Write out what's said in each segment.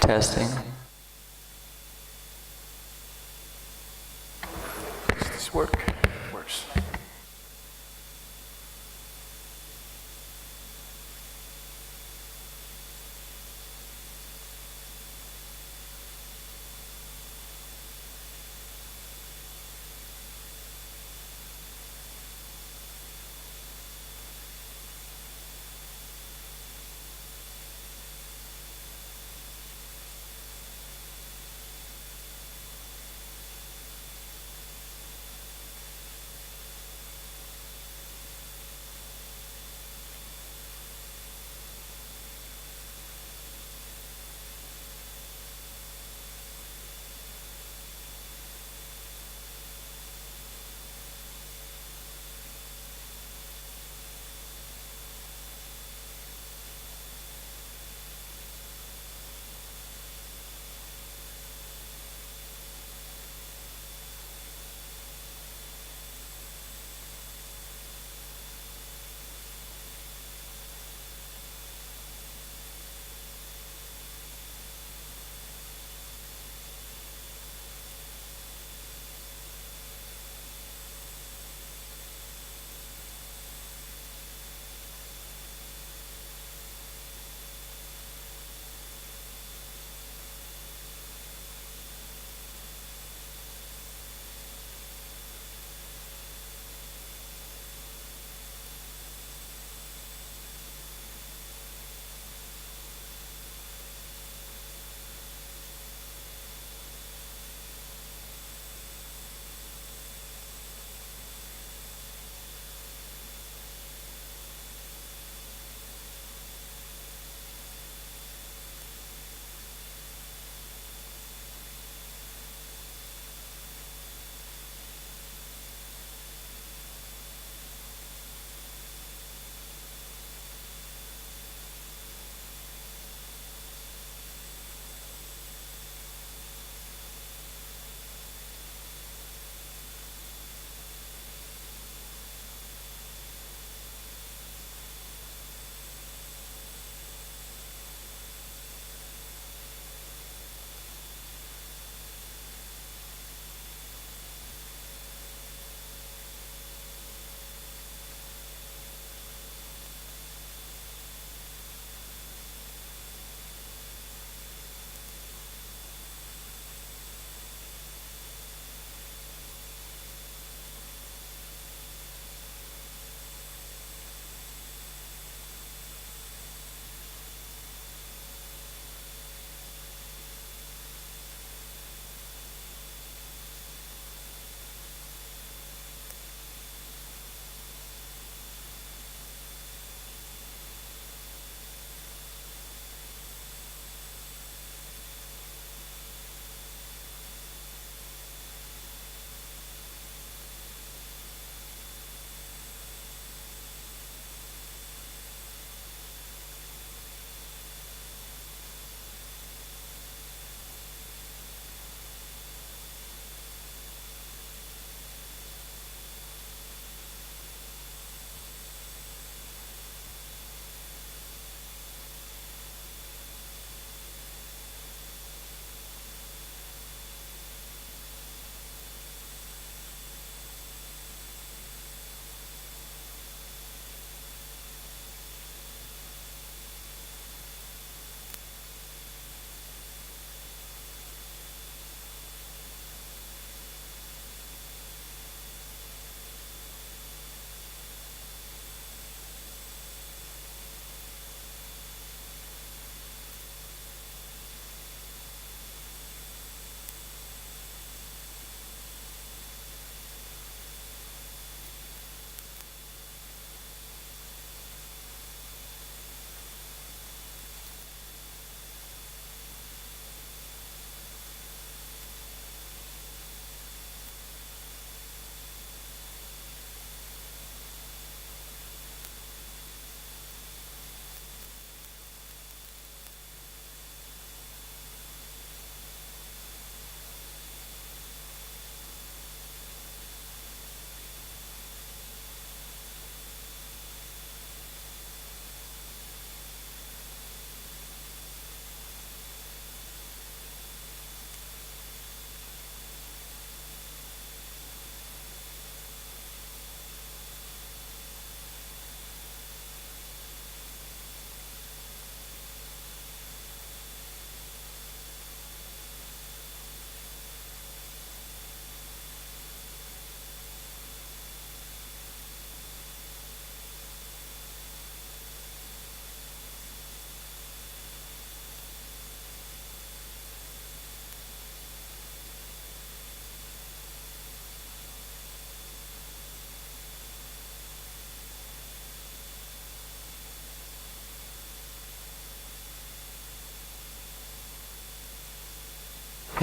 Testing. Does this work? Works.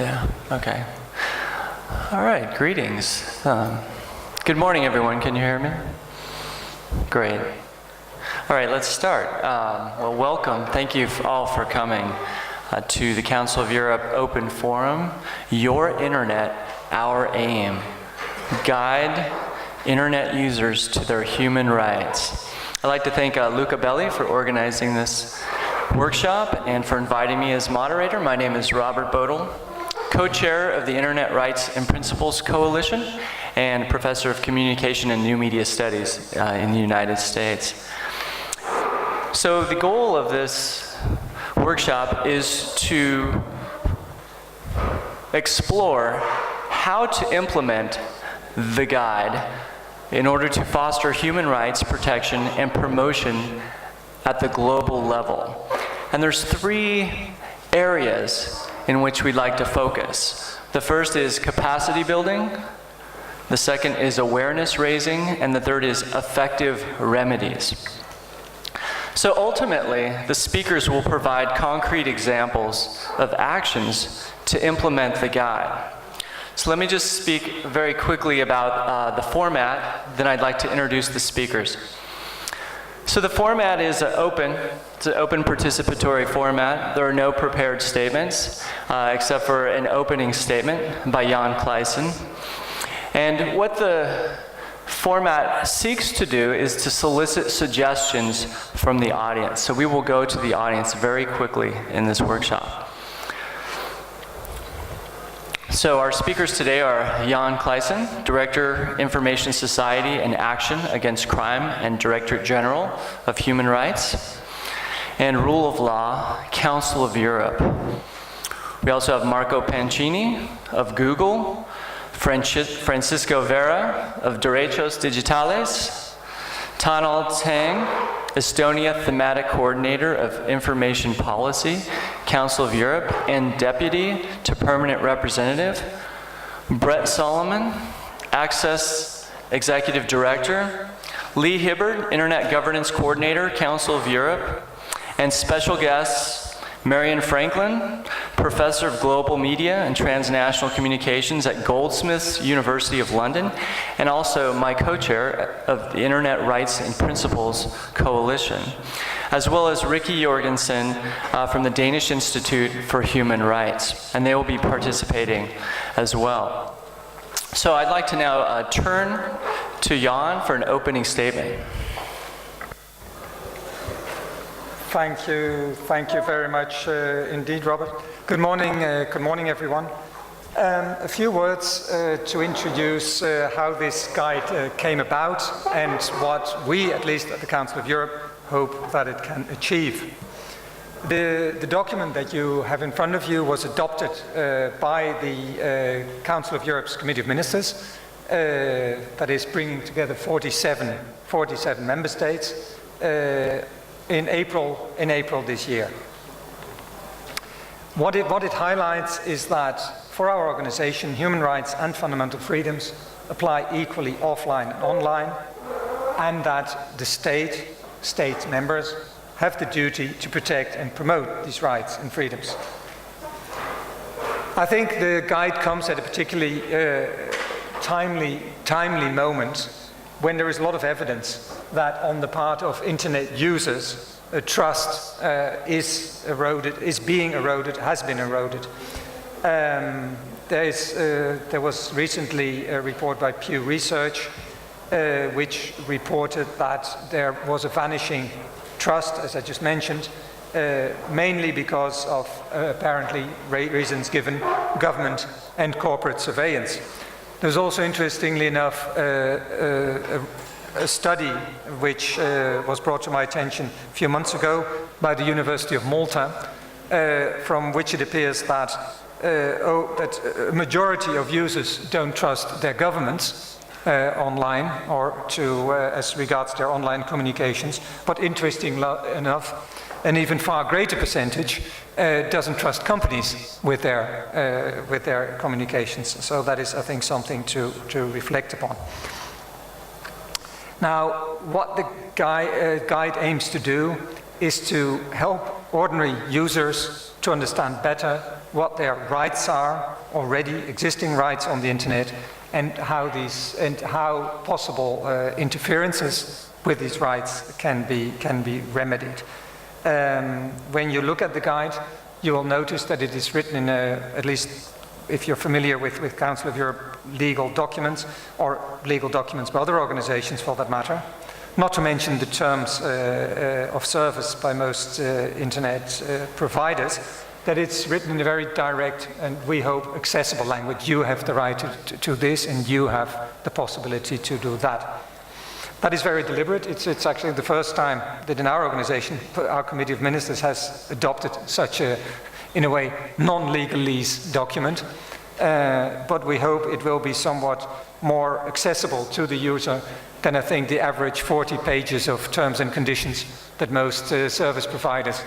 Yeah, okay. All right, greetings. Good morning, everyone. Can you hear me? Great. All right, let's start. Well, welcome. Thank you all for coming to the Council of Europe Open Forum, Your Internet, Our Aim. Guide Internet users to their human rights. I'd like to thank Luca Belli for organizing this workshop and for inviting me as moderator. My name is Robert Bodel, co-chair of the Internet Rights and Principles Coalition and professor of communication and new media studies in the United States. So the goal of this workshop is to explore how to implement the guide in order to foster human rights protection and promotion at the global level. And there's three areas in which we'd like to focus. The first is capacity building, the second is awareness raising, and the third is effective remedies. So ultimately, the speakers will provide concrete examples of actions to implement the guide. So let me just speak very quickly about the format, then I'd like to introduce the speakers. So the format is open. It's an open participatory format. There are no prepared statements, except for an opening statement by Jan Kleijsen. And what the format seeks to do is to solicit suggestions from the audience. So we will go to the audience very quickly in this workshop. So our speakers today are Jan Kleijsen, Director, Information Society and Action Against Crime and Director General of Human Rights, and Rule of Law, Council of Europe. We also have Marco Pancini of Google, Francisco Vera of Derechos Digitales, Tanal Tang, Estonia Thematic Coordinator of Information Policy, Council of Europe, and Deputy to Permanent Representative, Brett Solomon, Access Executive Director, Lee Hibbard, Internet Governance Coordinator, Council of Europe, and special guests, Marian Franklin, Professor of Global Media and Transnational Communications at Goldsmiths University of London, and also my co-chair of the Internet Rights and Principles Coalition, as well as Ricky Jorgensen from the Danish Institute for Human Rights, and they will be participating as well. So I'd like to now turn to Jan for an opening statement. Thank you very much indeed, Robert. Good morning everyone. A few words to introduce how this guide came about and what we, at least at the Council of Europe, hope that it can achieve. The document that you have in front of you was adopted by the Council of Europe's Committee of Ministers, that is bringing together 47 member states, in April this year. What it highlights is that for our organization, human rights and fundamental freedoms apply equally offline and online, and that the state members have the duty to protect and promote these rights and freedoms. I think the guide comes at a particularly timely moment when there is a lot of evidence that on the part of internet users, trust has been eroded. There was recently a report by Pew Research which reported that there was a vanishing trust, as I just mentioned, mainly because of apparently reasons given government and corporate surveillance. There's also, interestingly enough, a study which was brought to my attention a few months ago by the University of Malta, from which it appears that a majority of users don't trust their governments online or as regards their online communications, but interestingly enough, an even far greater percentage doesn't trust companies with their communications. So that is, I think, something to reflect upon. Now, what the guide aims to do is to help ordinary users to understand better what their rights are, already existing rights on the internet, and how possible interferences with these rights can be remedied. When you look at the guide, you will notice that it is written in at least if you're familiar with Council of Europe legal documents, or legal documents by other organizations for that matter, not to mention the terms of service by most internet providers, that it's written in a very direct and, we hope, accessible language. You have the right to this, and you have the possibility to do that. That is very deliberate. It's actually the first time that in our organization, our Committee of Ministers has adopted such a, in a way, non-legalese document. But we hope it will be somewhat more accessible to the user than I think the average 40 pages of terms and conditions that most service providers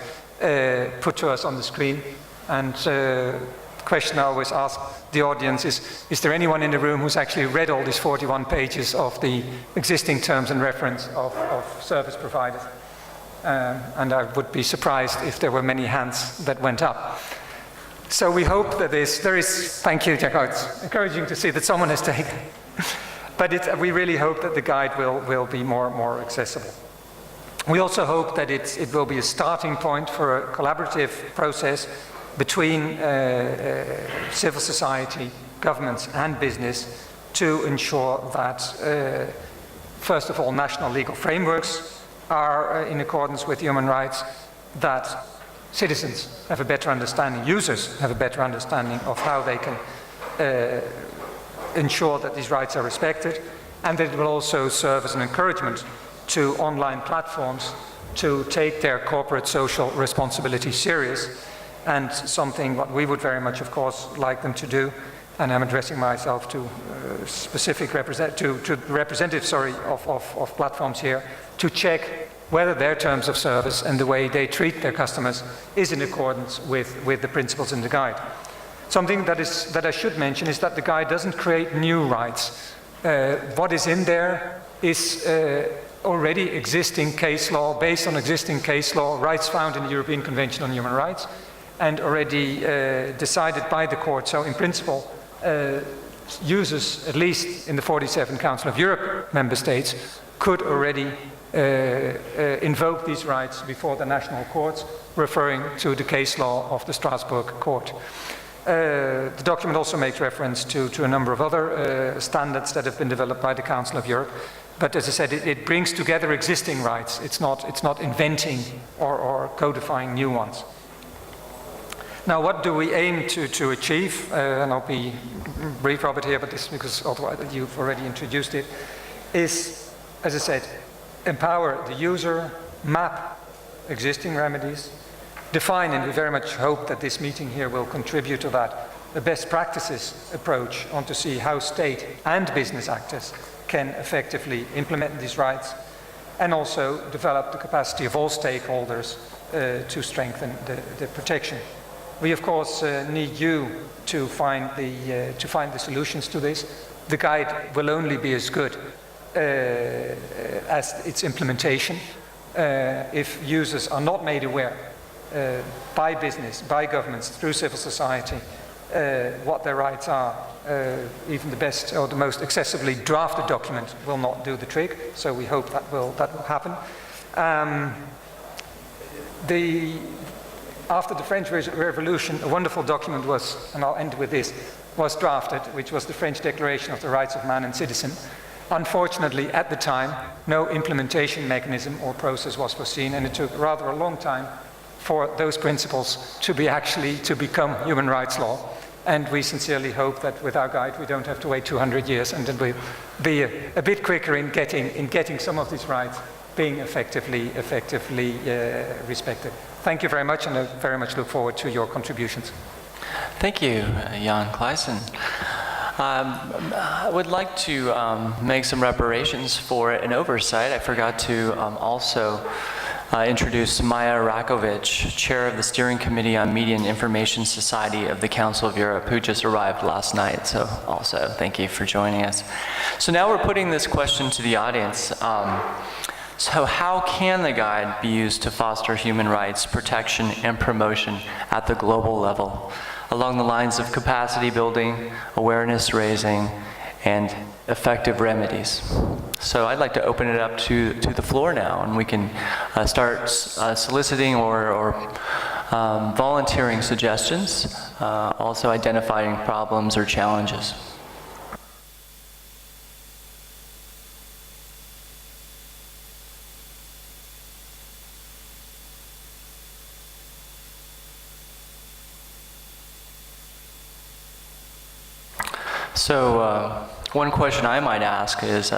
put to us on the screen. And the question I always ask the audience is there anyone in the room who's actually read all these 41 pages of the existing terms and reference of service providers? And I would be surprised if there were many hands that went up. So we hope that there is, thank you, Jack, it's encouraging to see that someone has taken it. But we really hope that the guide will be more accessible. We also hope that it will be a starting point for a collaborative process between civil society, governments and business to ensure that, first of all, national legal frameworks are in accordance with human rights, that citizens have a better understanding, users have a better understanding of how they can ensure that these rights are respected, and that it will also serve as an encouragement to online platforms to take their corporate social responsibility serious, and something what we would very much, of course, like them to do, and I'm addressing myself to specific representatives of platforms here, to check whether their terms of service and the way they treat their customers is in accordance with the principles in the guide. Something that I should mention is that the guide doesn't create new rights. What is in there is already existing case law, based on existing case law, rights found in the European Convention on Human Rights, and already decided by the court. So in principle, users, at least in the 47 Council of Europe member states, could already invoke these rights before the national courts, referring to the case law of the Strasbourg court. The document also makes reference to a number of other standards that have been developed by the Council of Europe. But as I said, it brings together existing rights. It's not inventing or codifying new ones. Now, what do we aim to achieve? And I'll be brief, Robert, here, but this because otherwise you've already introduced it, is, as I said, empower the user, map existing remedies, define, and we very much hope that this meeting here will contribute to that, a best practices approach on to see how state and business actors can effectively implement these rights, and also develop the capacity of all stakeholders to strengthen the protection. We, of course, need you to find the solutions to this. The guide will only be as good as its implementation. If users are not made aware by business, by governments, through civil society, what their rights are, even the best or the most accessibly drafted document will not do the trick. So we hope that will happen. After the French Revolution, a wonderful document was, and I'll end with this, was drafted, which was the French Declaration of the Rights of Man and Citizen. Unfortunately, at the time, no implementation mechanism or process was foreseen, and it took rather a long time for those principles to become human rights law. And we sincerely hope that with our guide, we don't have to wait 200 years, and that we'll be a bit quicker in getting some of these rights being effectively respected. Thank you very much, and I very much look forward to your contributions. Thank you, Jan Kleijsen. I would like to make some reparations for an oversight. I forgot to also introduce Maja Rakovic, Chair of the Steering Committee on Media and Information Society of the Council of Europe, who just arrived last night. So also, thank you for joining us. So now we're putting this question to the audience. So how can the guide be used to foster human rights protection and promotion at the global level? along the lines of capacity building, awareness raising, and effective remedies. So I'd like to open it up to the floor now, and we can start soliciting or volunteering suggestions, also identifying problems or challenges. So one question I might ask is,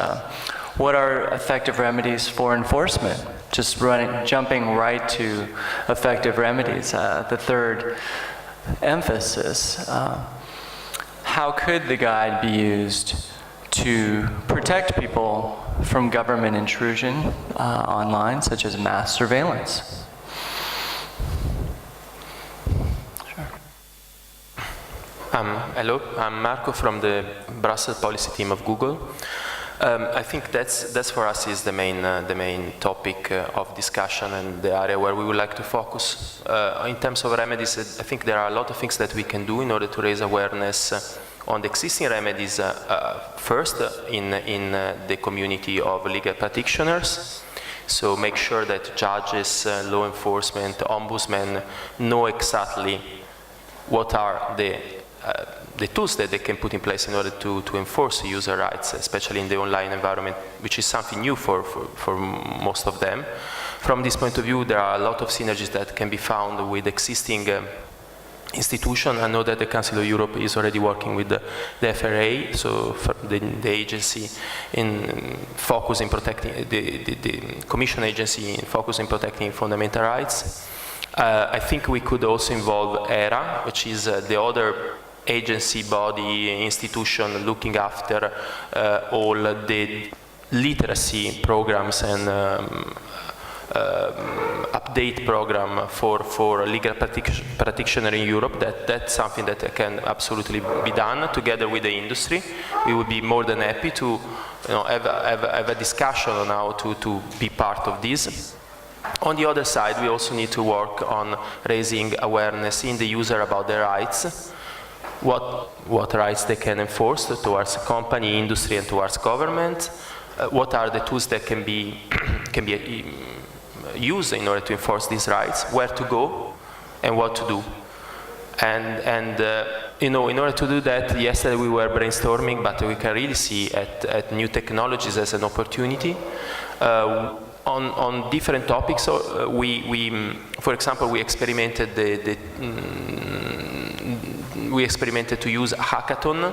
what are effective remedies for enforcement? Just jumping right to effective remedies. The third emphasis, how could the guide be used to protect people from government intrusion online, such as mass surveillance? Hello, I'm Marco from the Brussels policy team of Google. I think that's for us is the main topic of discussion and the area where we would like to focus. In terms of remedies, I think there are a lot of things that we can do in order to raise awareness on the existing remedies. First, in the community of legal practitioners. So make sure that judges, law enforcement, ombudsmen know exactly what are the tools that they can put in place in order to enforce user rights, especially in the online environment, which is something new for most of them. From this point of view, there are a lot of synergies that can be found with existing institutions. I know that the Council of Europe is already working with the FRA, so for the agency in focus in protecting, the Commission agency in focus in protecting fundamental rights. I think we could also involve ERA, which is the other agency, body, institution looking after all the literacy programs and update program for legal practitioner in Europe. That's something that can absolutely be done together with the industry. We would be more than happy to have a discussion on how to be part of this. On the other side, we also need to work on raising awareness in the user about their rights. What rights they can enforce towards company, industry, and towards government. What are the tools that can be used in order to enforce these rights? Where to go and what to do. And in order to do that, yesterday we were brainstorming, but we can really see at new technologies as an opportunity. On different topics, for example, we experimented to use a hackathon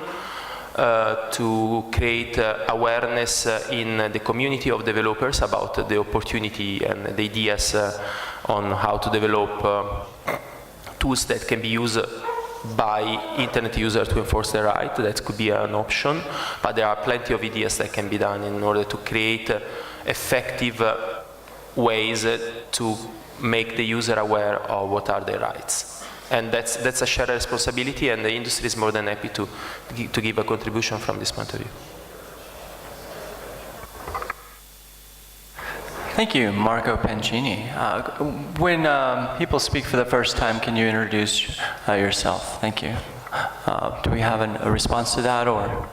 to create awareness in the community of developers about the opportunity and the ideas on how to develop tools that can be used by internet users to enforce their right. That could be an option, but there are plenty of ideas that can be done in order to create effective ways to make the user aware of what are their rights. And that's a shared responsibility, and the industry is more than happy to give a contribution from this point of view. Thank you, Marco Pancini. When people speak for the first time, can you introduce yourself? Thank you. Do we have a response to that, or?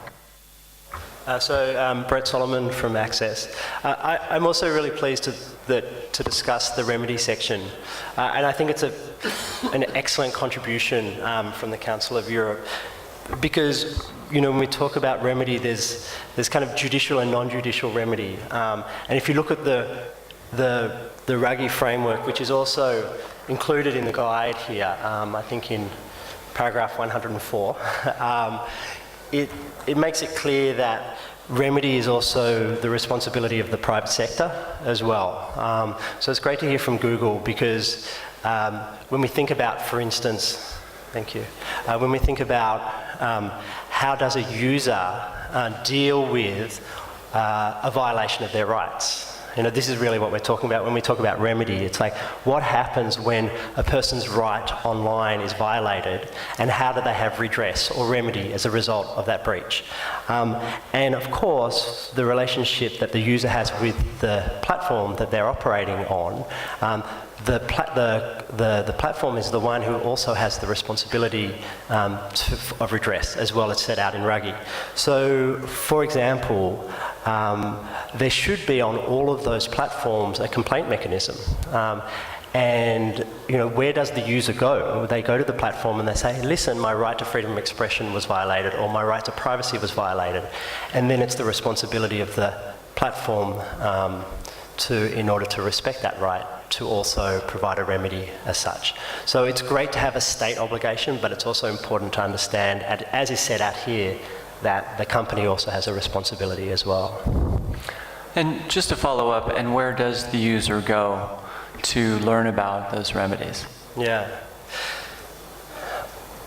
Brett Solomon from Access. I'm also really pleased to discuss the remedy section, and I think it's an excellent contribution from the Council of Europe, because when we talk about remedy, there's kind of judicial and non-judicial remedy, and if you look at the RAGI framework, which is also included in the guide here, I think in paragraph 104. It makes it clear that remedy is also the responsibility of the private sector as well. So it's great to hear from Google, because when we think about, for instance, thank you, when we think about how does a user deal with a violation of their rights, You know, this is really what we're talking about when we talk about remedy. It's like, what happens when a person's right online is violated, and how do they have redress or remedy as a result of that breach? And of course, the relationship that the user has with the platform that they're operating on, the platform is the one who also has the responsibility of redress, as well as set out in Ruggie. So, for example, there should be on all of those platforms a complaint mechanism. And you know, where does the user go? They go to the platform and they say, listen, my right to freedom of expression was violated, or my right to privacy was violated. And then it's the responsibility of the platform in order to respect that right, to also provide a remedy as such. So it's great to have a state obligation, but it's also important to understand, as is set out here, that the company also has a responsibility as well. And just to follow up, and where does the user go to learn about those remedies? Yeah.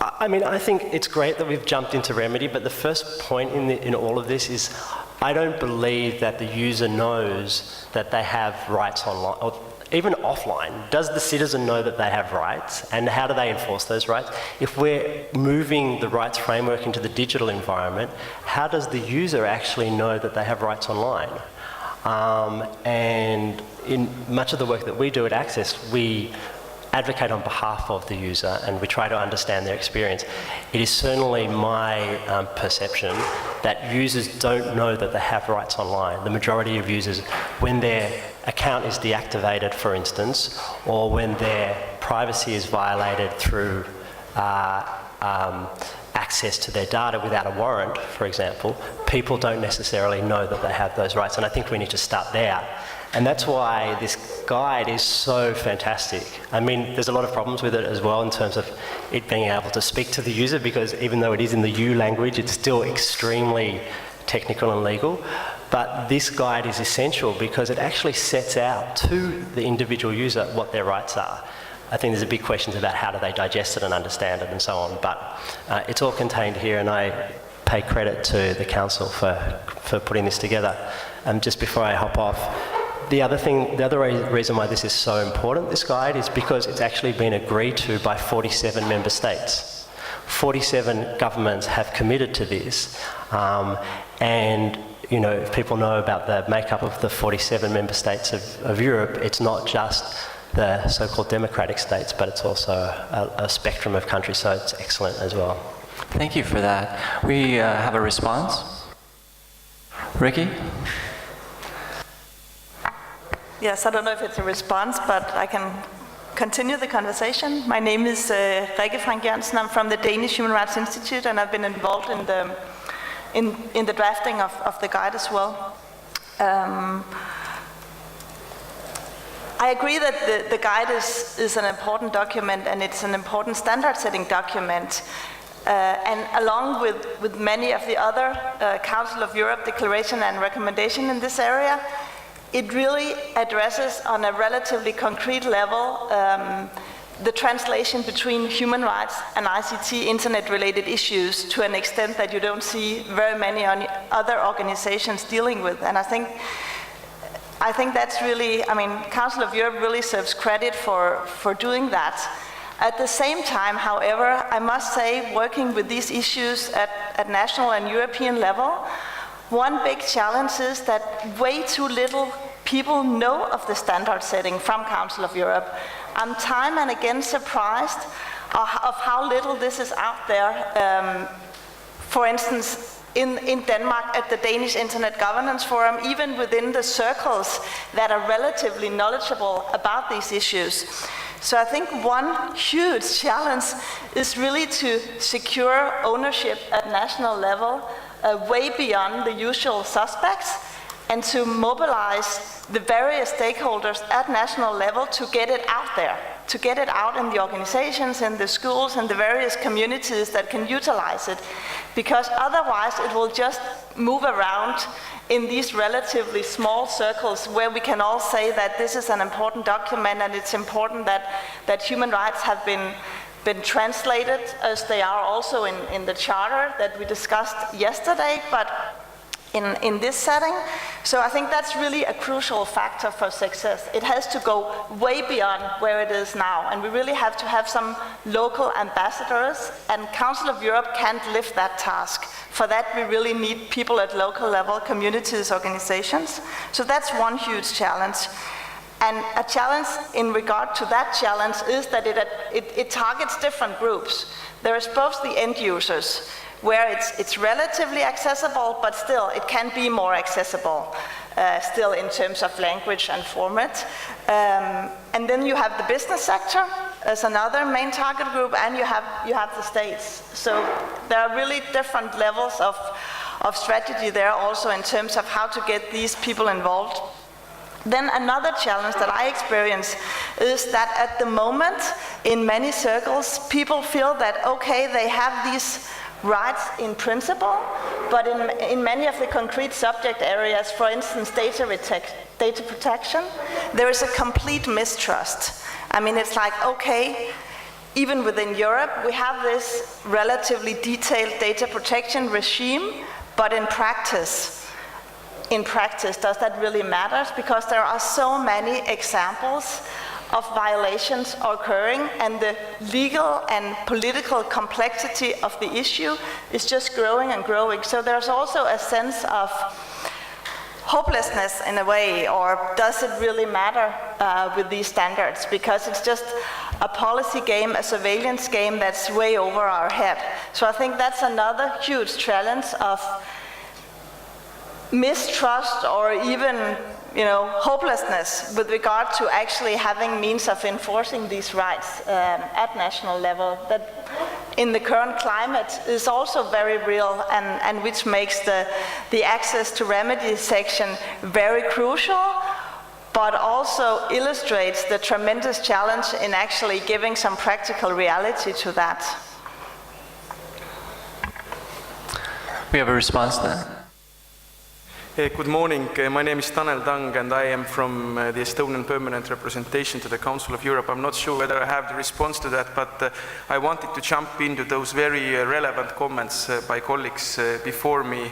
I mean, I think it's great that we've jumped into remedy, but the first point in all of this is, I don't believe that the user knows that they have rights online, or even offline. Does the citizen know that they have rights, and how do they enforce those rights? If we're moving the rights framework into the digital environment, how does the user actually know that they have rights online? And in much of the work that we do at Access, we advocate on behalf of the user and we try to understand their experience. It is certainly my perception that users don't know that they have rights online. The majority of users, when their account is deactivated, for instance, or when their privacy is violated through access to their data without a warrant, for example, people don't necessarily know that they have those rights. And I think we need to start there. And that's why this guide is so fantastic. I mean, there's a lot of problems with it as well in terms of it being able to speak to the user, because even though it is in the U language, it's still extremely technical and legal. But this guide is essential because it actually sets out to the individual user what their rights are. I think there's a big questions about how do they digest it and understand it and so on, but it's all contained here, and I pay credit to the council for putting this together. Just before I hop off, the other reason why this is so important, this guide, is because it's actually been agreed to by 47 member states. 47 governments have committed to this, and you know, if people know about the makeup of the 47 member states of Europe, it's not just the so-called democratic states, but it's also a spectrum of countries, so it's excellent as well. Thank you for that. We have a response. Ricky? Yes, I don't know if it's a response, but I can continue the conversation. My name is Rikke Frank Jørgensen. I'm from the Danish Human Rights Institute, and I've been involved in the drafting of the guide as well. I agree that the guide is an important document, and it's an important standard-setting document. And along with many of the other Council of Europe declaration and recommendation in this area, it really addresses on a relatively concrete level the translation between human rights and ICT internet-related issues to an extent that you don't see very many other organizations dealing with. And I think that's really, I mean, Council of Europe really serves credit for doing that. At the same time, however, I must say, working with these issues at national and European level, one big challenge is that way too little people know of the standard setting from Council of Europe. I'm time and again surprised of how little this is out there. For instance, in Denmark at the Danish Internet Governance Forum, even within the circles that are relatively knowledgeable about these issues. So I think one huge challenge is really to secure ownership at national level way beyond the usual suspects, and to mobilize the various stakeholders at national level to get it out there, to get it out in the organizations, in the schools, and the various communities that can utilize it. Because otherwise it will just move around in these relatively small circles where we can all say that this is an important document and it's important that human rights have been translated, as they are also in the charter that we discussed yesterday. But in this setting. So I think that's really a crucial factor for success. It has to go way beyond where it is now, and we really have to have some local ambassadors, and Council of Europe can't lift that task. For that, we really need people at local level, communities, organizations. So that's one huge challenge. And a challenge in regard to that challenge is that it targets different groups. There is both the end users, where it's relatively accessible, but still it can be more accessible, still in terms of language and format. And then you have the business sector as another main target group, and you have the states. So there are really different levels of strategy there also in terms of how to get these people involved. Then another challenge that I experience is that at the moment, in many circles, people feel that, okay, they have these rights in principle, but in many of the concrete subject areas, for instance, data protection, there is a complete mistrust. I mean, it's like, okay, even within Europe, we have this relatively detailed data protection regime, but in practice, does that really matter? Because there are so many examples of violations occurring, and the legal and political complexity of the issue is just growing and growing. So there's also a sense of hopelessness in a way, or does it really matter with these standards? Because it's just a policy game, a surveillance game that's way over our head. So I think that's another huge challenge of mistrust or even hopelessness with regard to actually having means of enforcing these rights at national level, that in the current climate is also very real, and which makes the access to remedy section very crucial, but also illustrates the tremendous challenge in actually giving some practical reality to that. We have a response to that. Good morning. My name is Tanel Tang, and I am from the Estonian Permanent Representation to the Council of Europe. I'm not sure whether I have the response to that, but I wanted to jump into those very relevant comments by colleagues before me.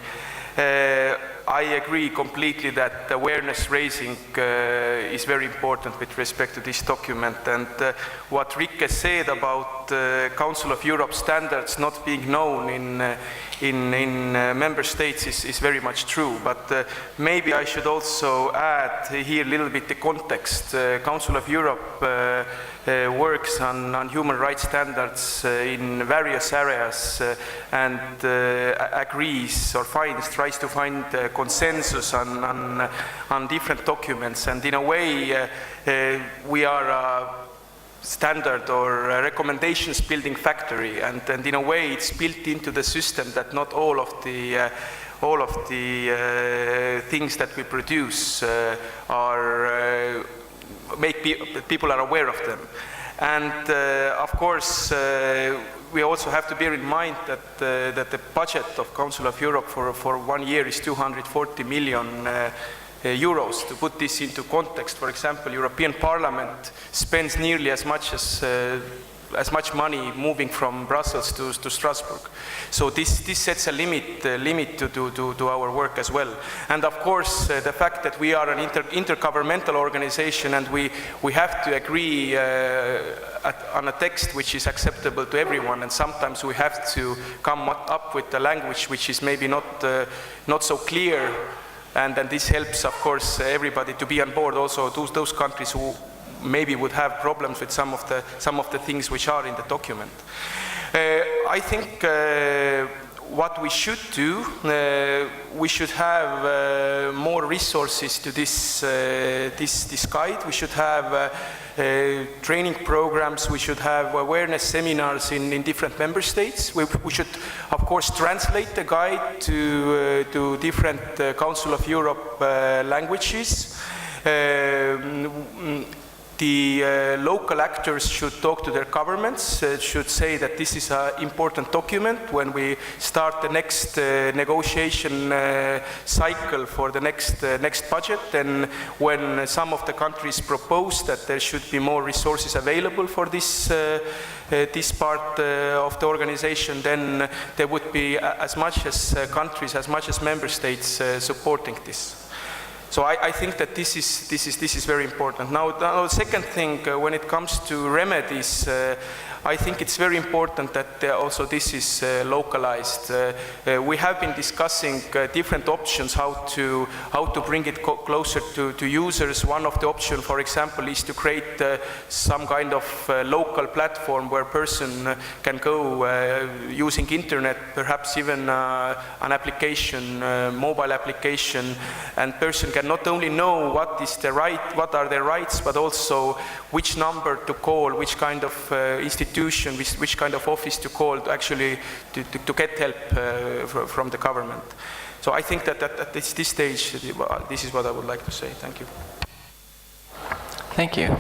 I agree completely that awareness raising is very important with respect to this document, and what Rick has said about Council of Europe standards not being known in member states is very much true, but maybe I should also add here a little bit the context. Council of Europe works on human rights standards in various areas and agrees or tries to find consensus on different documents, and in a way we are a standard or a recommendations building factory, and in a way it's built into the system that not all of the things that we produce people are aware of them. And of course we also have to bear in mind that the budget of Council of Europe for 1 year is 240 million euros. To put this into context, for example, European Parliament spends nearly as much money moving from Brussels to Strasbourg. So this sets a limit to our work as well. And of course, the fact that we are an intergovernmental organization and we have to agree on a text which is acceptable to everyone, and sometimes we have to come up with a language which is maybe not so clear, and this helps, of course, everybody to be on board, also those countries who maybe would have problems with some of the things which are in the document. I think what we should do, we should have more resources to this guide. We should have training programs. We should have awareness seminars in different member states. We should, of course, translate the guide to different Council of Europe languages. the local actors should talk to their governments, should say that this is an important document when we start the next negotiation cycle for the next budget. Then when some of the countries propose that there should be more resources available for this part of the organization, then there would be as much as countries, as much as member states supporting this. So I think that this is very important. Now the second thing, when it comes to remedies, I think it's very important that also this is localized. We have been discussing different options how to bring it closer to users. One of the options, for example, is to create some kind of local platform where a person can go using internet, perhaps even an application, mobile application, and person can not only know what are their rights, but also which number to call, which kind of institution, which kind of office to call to actually to get help from the government. So I think that at this stage, this is what I would like to say. Thank you. Thank you.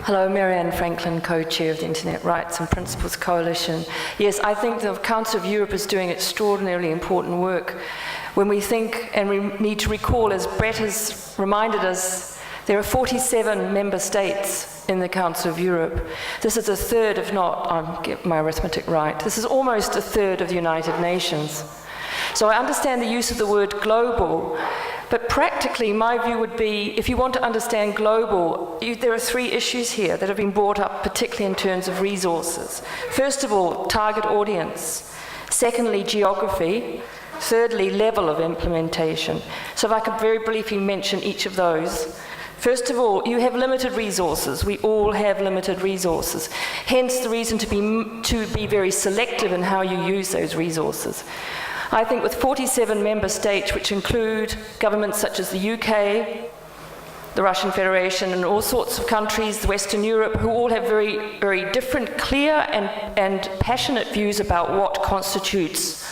Hello, Marianne Franklin, co-chair of the Internet Rights and Principles Coalition. Yes, I think the Council of Europe is doing extraordinarily important work. When we think, and we need to recall, as Brett has reminded us, there are 47 member states in the Council of Europe. This is a third, if not, I'll get my arithmetic right, this is almost a third of the United Nations. So I understand the use of the word global, but practically my view would be, if you want to understand global, there are three issues here that have been brought up, particularly in terms of resources. First of all, target audience. Secondly, geography. Thirdly, level of implementation. So if I could very briefly mention each of those. First of all, you have limited resources. We all have limited resources. Hence the reason to be very selective in how you use those resources. I think with 47 member states, which include governments such as the UK, the Russian Federation, and all sorts of countries, Western Europe, who all have very, very different, clear and passionate views about what constitutes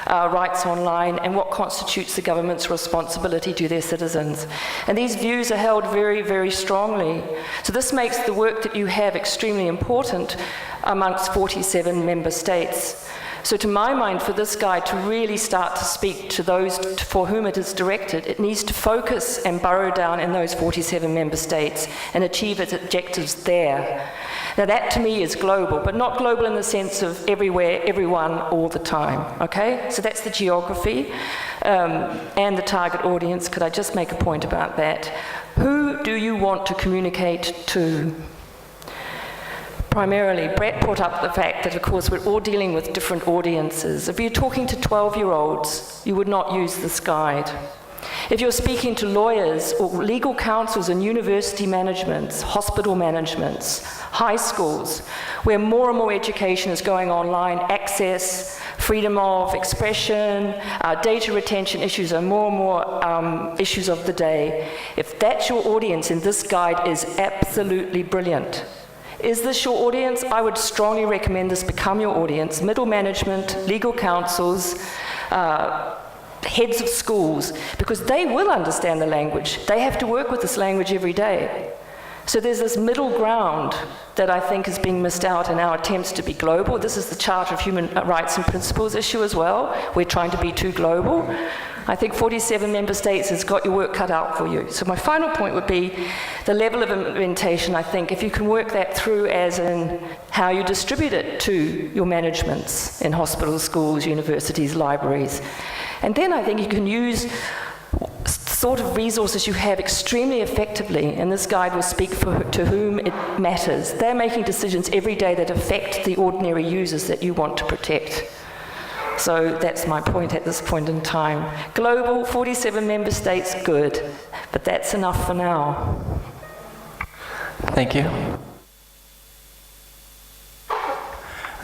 rights online and what constitutes the government's responsibility to their citizens. And these views are held very, very strongly. So this makes the work that you have extremely important amongst 47 member states. So to my mind, for this guide to really start to speak to those for whom it is directed, it needs to focus and burrow down in those 47 member states and achieve its objectives there. Now that to me is global, but not global in the sense of everywhere, everyone, all the time, okay? So that's the geography and the target audience. Could I just make a point about that? Who do you want to communicate to? Primarily, Brett brought up the fact that, of course, we're all dealing with different audiences. If you're talking to 12-year-olds, you would not use this guide. If you're speaking to lawyers or legal counsels and university managements, hospital managements, high schools, where more and more education is going online, access, freedom of expression, data retention issues are more and more issues of the day. If that's your audience, then this guide is absolutely brilliant. Is this your audience? I would strongly recommend this become your audience. Middle management, legal counsels, heads of schools, because they will understand the language. They have to work with this language every day. So there's this middle ground that I think is being missed out in our attempts to be global. This is the Charter of Human Rights and Principles issue as well. We're trying to be too global. I think 47 member states has got your work cut out for you. So my final point would be the level of implementation. I think if you can work that through as in how you distribute it to your managements in hospitals, schools, universities, libraries. And then I think you can use sort of resources you have extremely effectively, and this guide will speak to whom it matters. They're making decisions every day that affect the ordinary users that you want to protect. So that's my point at this point in time. Global, 47 member states, good, but that's enough for now. Thank you.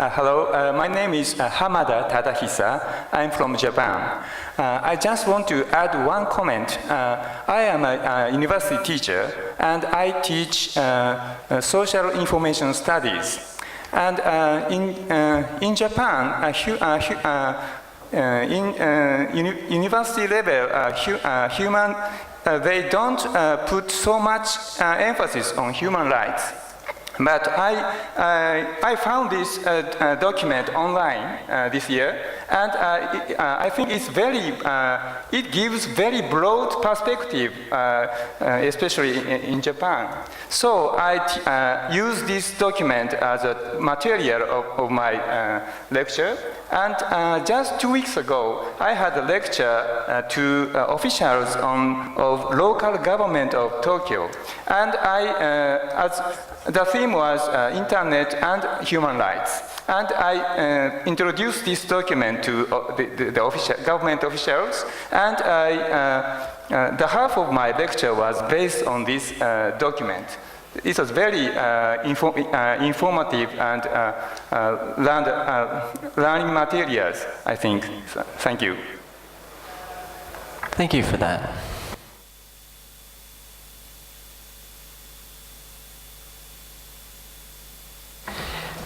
Hello, my name is Hamada Tadahisa. I'm from Japan. I just want to add one comment. I am a university teacher and I teach social information studies. And in Japan, university level, they don't put so much emphasis on human rights. But I found this document online this year, and I think it's it gives very broad perspective, especially in Japan. So I use this document as a material of my lecture. And just 2 weeks ago, I had a lecture to officials of local government of Tokyo. And the theme was internet and human rights. And I introduced this document to the government officials. And the half of my lecture was based on this document. It was very informative and learning materials, I think. So, thank you. Thank you for that.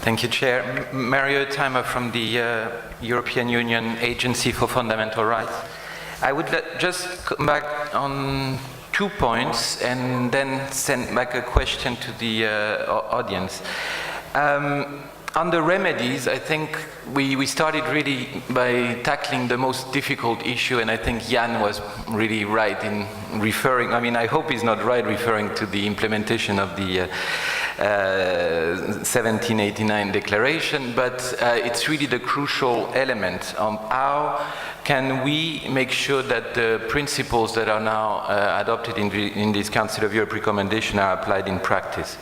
Thank you, Chair. Mario Timer from the European Union Agency for Fundamental Rights. I would just come back on 2 points and then send back a question to the audience. On the remedies, I think we started really by tackling the most difficult issue, and I think Jan was really right in referring, I mean, I hope he's not right referring to the implementation of the 1789 declaration, but it's really the crucial element of how can we make sure that the principles that are now adopted in this Council of Europe recommendation are applied in practice.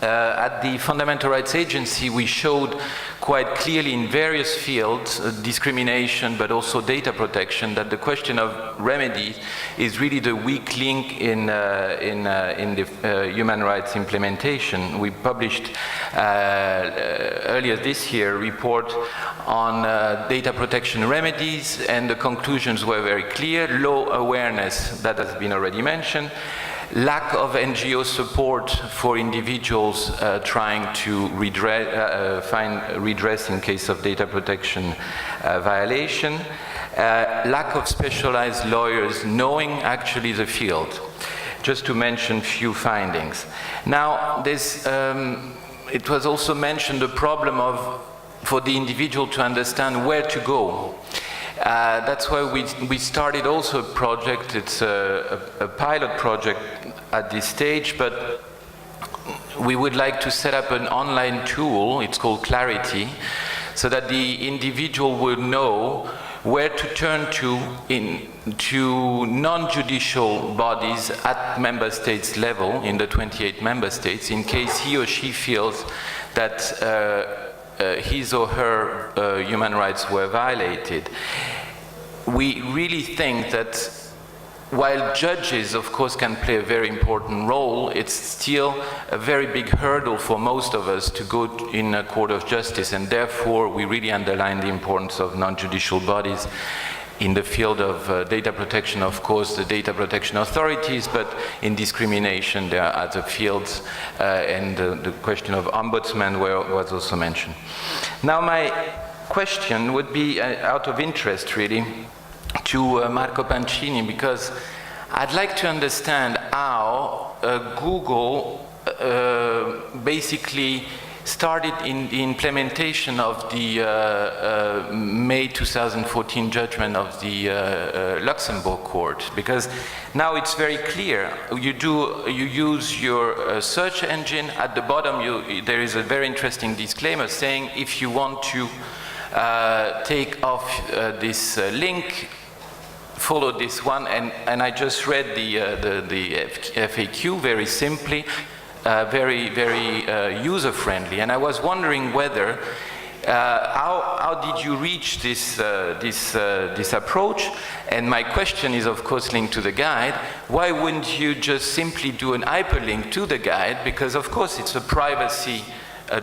At the Fundamental Rights Agency, we showed quite clearly in various fields, discrimination, but also data protection, that the question of remedies is really the weak link in the human rights implementation. We published earlier this year a report on data protection remedies, and the conclusions were very clear. Low awareness, that has been already mentioned. Lack of NGO support for individuals trying to find redress in case of data protection violation. Lack of specialized lawyers knowing actually the field. Just to mention few findings. Now, it was also mentioned the problem for the individual to understand where to go. That's why we started also a project. It's a pilot project at this stage, but we would like to set up an online tool, it's called Clarity, so that the individual will know where to turn to non-judicial bodies at member states level, in the 28 member states, in case he or she feels that his or her human rights were violated. We really think that while judges, of course, can play a very important role, it's still a very big hurdle for most of us to go in a court of justice, and therefore we really underline the importance of non-judicial bodies in the field of data protection, of course, the data protection authorities, but in discrimination there are other fields, and the question of ombudsman was also mentioned. Now my question would be out of interest really to Marco Pancini, because I'd like to understand how Google basically started in the implementation of the May 2014 judgment of the Luxembourg court, because now it's very clear. You use your search engine. At the bottom there is a very interesting disclaimer saying if you want to take off this link, follow this one, and I just read the FAQ very simply, very user-friendly, and I was wondering whether how did you reach this approach? And my question is, of course, linked to the guide. Why wouldn't you just simply do an hyperlink to the guide? Because, of course, it's a privacy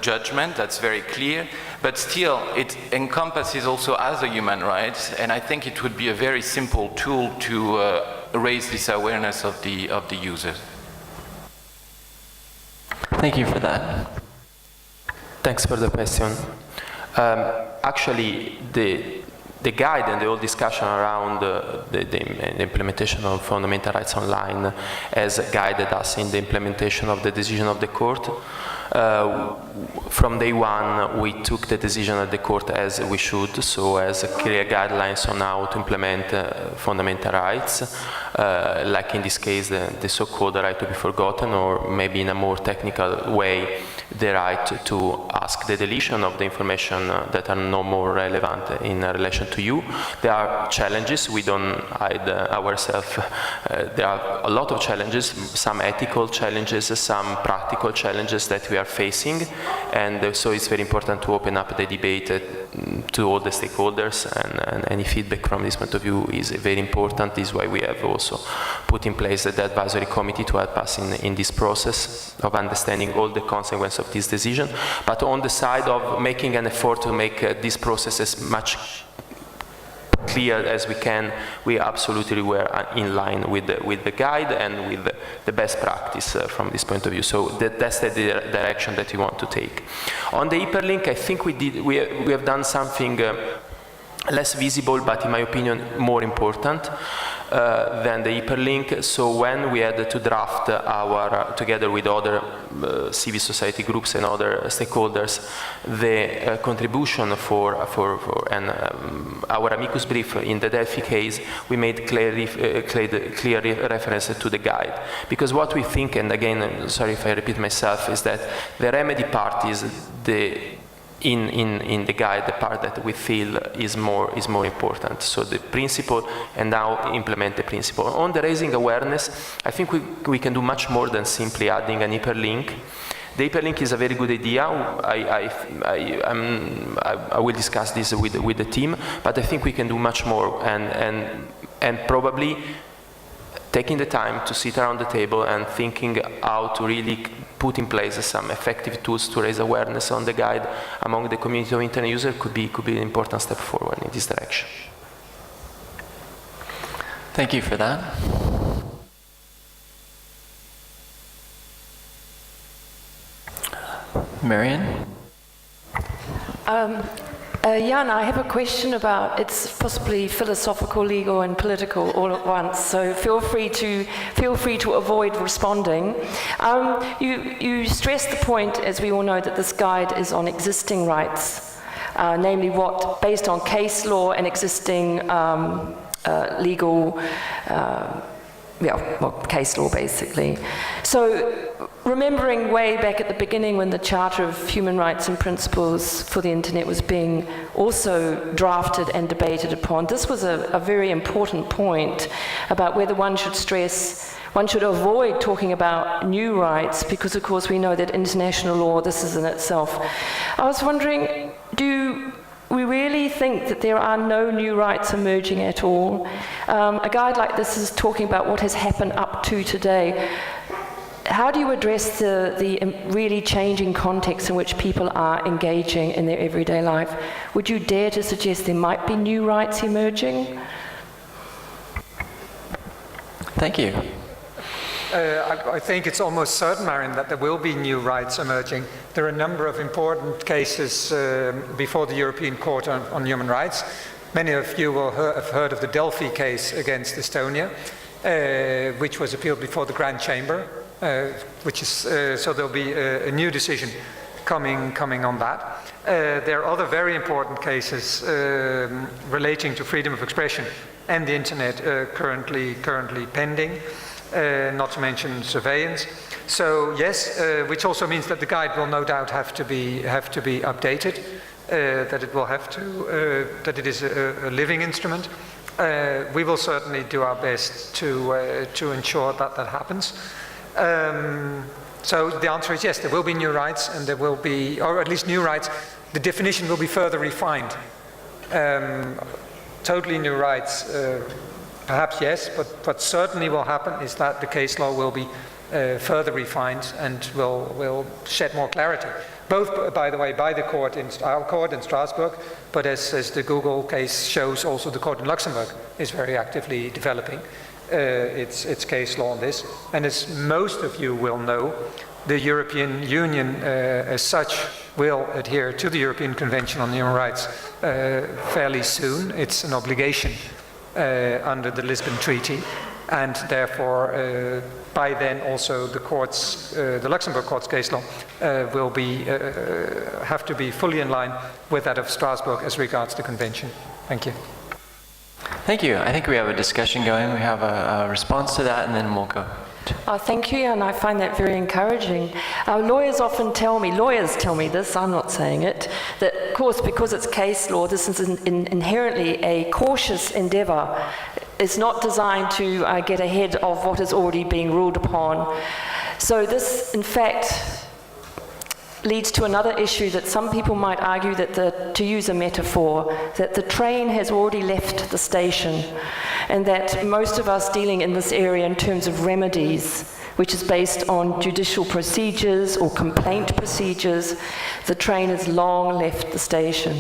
judgment, that's very clear, but still it encompasses also other human rights, and I think it would be a very simple tool to raise this awareness of the users. Thank you for that. Thanks for the question. Actually, the guide and the whole discussion around the implementation of fundamental rights online has guided us in the implementation of the decision of the court. From day one, we took the decision of the court as we should, so as clear guidelines on how to implement fundamental rights, like in this case, the so-called right to be forgotten, or maybe in a more technical way, the right to ask the deletion of the information that are no more relevant in relation to you. There are challenges, we don't hide ourselves. There are a lot of challenges, some ethical challenges, some practical challenges that we are facing, and so it's very important to open up the debate to all the stakeholders, and any feedback from this point of view is very important. This is why we have also put in place the advisory committee to help us in this process of understanding all the consequences of this decision, but on the side of making an effort to make this process as much clear as we can. We absolutely were in line with the guide and with the best practice from this point of view. So that's the direction that we want to take. On the hyperlink, I think we have done something less visible, but in my opinion more important than the hyperlink. So when we had to draft together with other civil society groups and other stakeholders, the contribution and our amicus brief in the Delphi case, we made clear reference to the guide. Because what we think, and again, sorry if I repeat myself, is that the remedy part is in the guide, the part that we feel is more important. So the principle, and now implement the principle. On the raising awareness, I think we can do much more than simply adding an hyperlink. The hyperlink is a very good idea. I will discuss this with the team, but I think we can do much more, and probably taking the time to sit around the table and thinking how to really put in place some effective tools to raise awareness on the guide among the community of internet users could be an important step forward in this direction. Thank you for that. Marian? Jan, I have a question about, it's possibly philosophical, legal, and political all at once, so feel free to avoid responding. You stressed the point, as we all know, that this guide is on existing rights, namely based on case law and existing legal, case law basically. So remembering way back at the beginning when the Charter of Human Rights and Principles for the Internet was being also drafted and debated upon, this was a very important point about whether one should avoid talking about new rights, because of course we know that international law, this is in itself. I was wondering, do we really think that there are no new rights emerging at all? A guide like this is talking about what has happened up to today. How do you address the really changing context in which people are engaging in their everyday life? Would you dare to suggest there might be new rights emerging? Thank you. I think it's almost certain, Marian, that there will be new rights emerging. There are a number of important cases before the European Court on Human Rights. Many of you will have heard of the Delphi case against Estonia, which was appealed before the Grand Chamber, so there'll be a new decision coming on that. There are other very important cases relating to freedom of expression and the internet currently pending. Not to mention surveillance. So yes, which also means that the guide will no doubt have to be updated. That it is a living instrument. We will certainly do our best to ensure that happens. So the answer is yes, there will be new rights, and there will be, or at least new rights. The definition will be further refined. Totally new rights. Perhaps yes, but what certainly will happen is that the case law will be further refined and will shed more clarity. Both, by the way, by the court our court in Strasbourg, but as the Google case shows, also the court in Luxembourg is very actively developing its case law on this. And as most of you will know, the European Union as such will adhere to the European Convention on Human Rights fairly soon. It's an obligation under the Lisbon Treaty, and therefore by then also the courts, the Luxembourg court's case law will be have to be fully in line with that of Strasbourg as regards the convention. Thank you. Thank you. I think we have a discussion going. We have a response to that, and then we'll go. Thank you, and I find that very encouraging. Lawyers tell me this, I'm not saying it, that of course because it's case law, this is inherently a cautious endeavour. It's not designed to get ahead of what is already being ruled upon. So this, in fact, leads to another issue that some people might argue that to use a metaphor, that the train has already left the station, and that most of us dealing in this area in terms of remedies, which is based on judicial procedures or complaint procedures, the train has long left the station.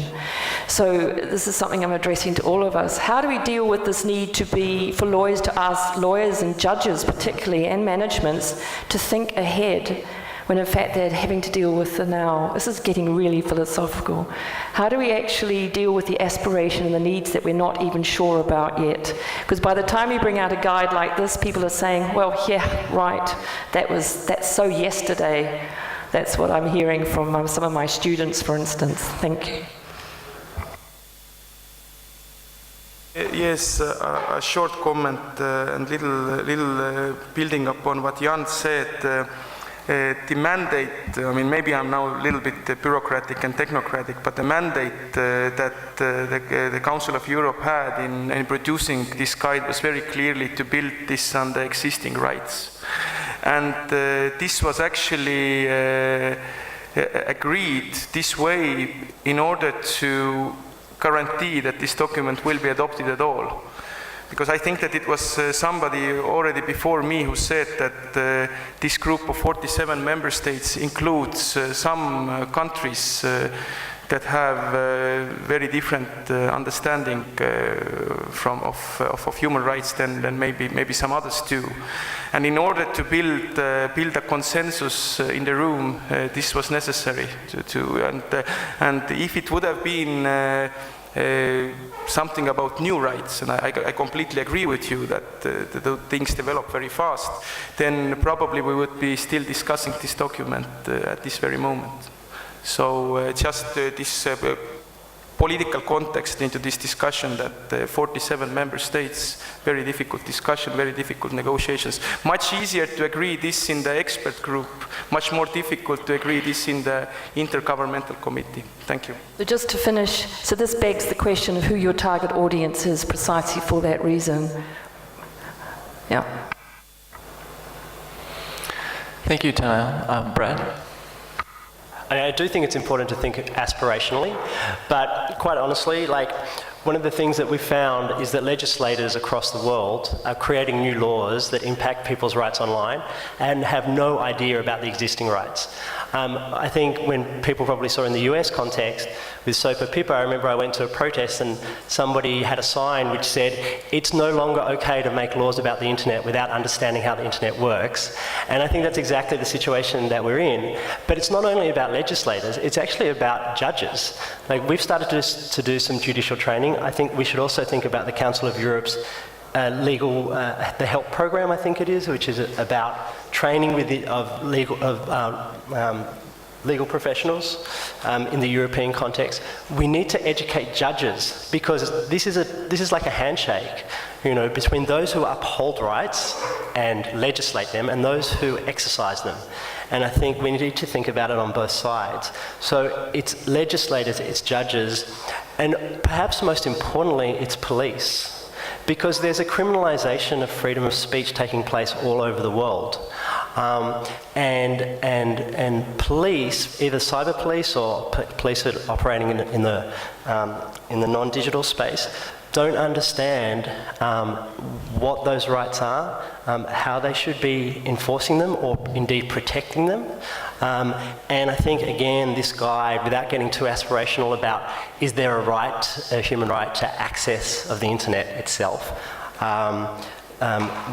So this is something I'm addressing to all of us. How do we deal with this need for lawyers to ask lawyers and judges particularly, and managements, to think ahead, when in fact they're having to deal with the now? This is getting really philosophical. How do we actually deal with the aspiration and the needs that we're not even sure about yet? Because by the time you bring out a guide like this, people are saying, well, yeah, right, that's so yesterday. That's what I'm hearing from some of my students, for instance. Thank you. Yes, a short comment and little building upon what Jan said. The mandate, I mean, maybe I'm now a little bit bureaucratic and technocratic, but the mandate that the Council of Europe had in producing this guide was very clearly to build this on the existing rights. And this was actually agreed this way in order to guarantee that this document will be adopted at all. Because I think that it was somebody already before me who said that this group of 47 member states includes some countries that have very different understanding of human rights than maybe some others do. And in order to build a consensus in the room, this was necessary and if it would have been something about new rights, and I completely agree with you that the things develop very fast, then probably we would be still discussing this document at this very moment. So just this political context into this discussion, that 47 member states, very difficult discussion, very difficult negotiations. Much easier to agree this in the expert group, much more difficult to agree this in the intergovernmental committee. Thank you. So just to finish, so this begs the question of who your target audience is precisely for that reason. Yeah. Thank you, Tana. Brad? I do think it's important to think aspirationally, but quite honestly, one of the things that we've found is that legislators across the world are creating new laws that impact people's rights online and have no idea about the existing rights. I think when people probably saw in the US context with SOPA PIPA, I remember I went to a protest and somebody had a sign which said, it's no longer okay to make laws about the internet without understanding how the internet works. And I think that's exactly the situation that we're in. But it's not only about legislators, it's actually about judges. We've started to do some judicial training. I think we should also think about the Council of Europe's the HELP program, I think it is, which is about training of legal professionals in the European context. We need to educate judges, because this is like a handshake, between those who uphold rights and legislate them and those who exercise them. And I think we need to think about it on both sides. So it's legislators, it's judges, and perhaps most importantly, it's police. Because there's a criminalisation of freedom of speech taking place all over the world. And police, either cyber police or police that are operating in the non-digital space, don't understand what those rights are, how they should be enforcing them or indeed protecting them. And I think, again, this guide, without getting too aspirational about is there a human right to access of the internet itself,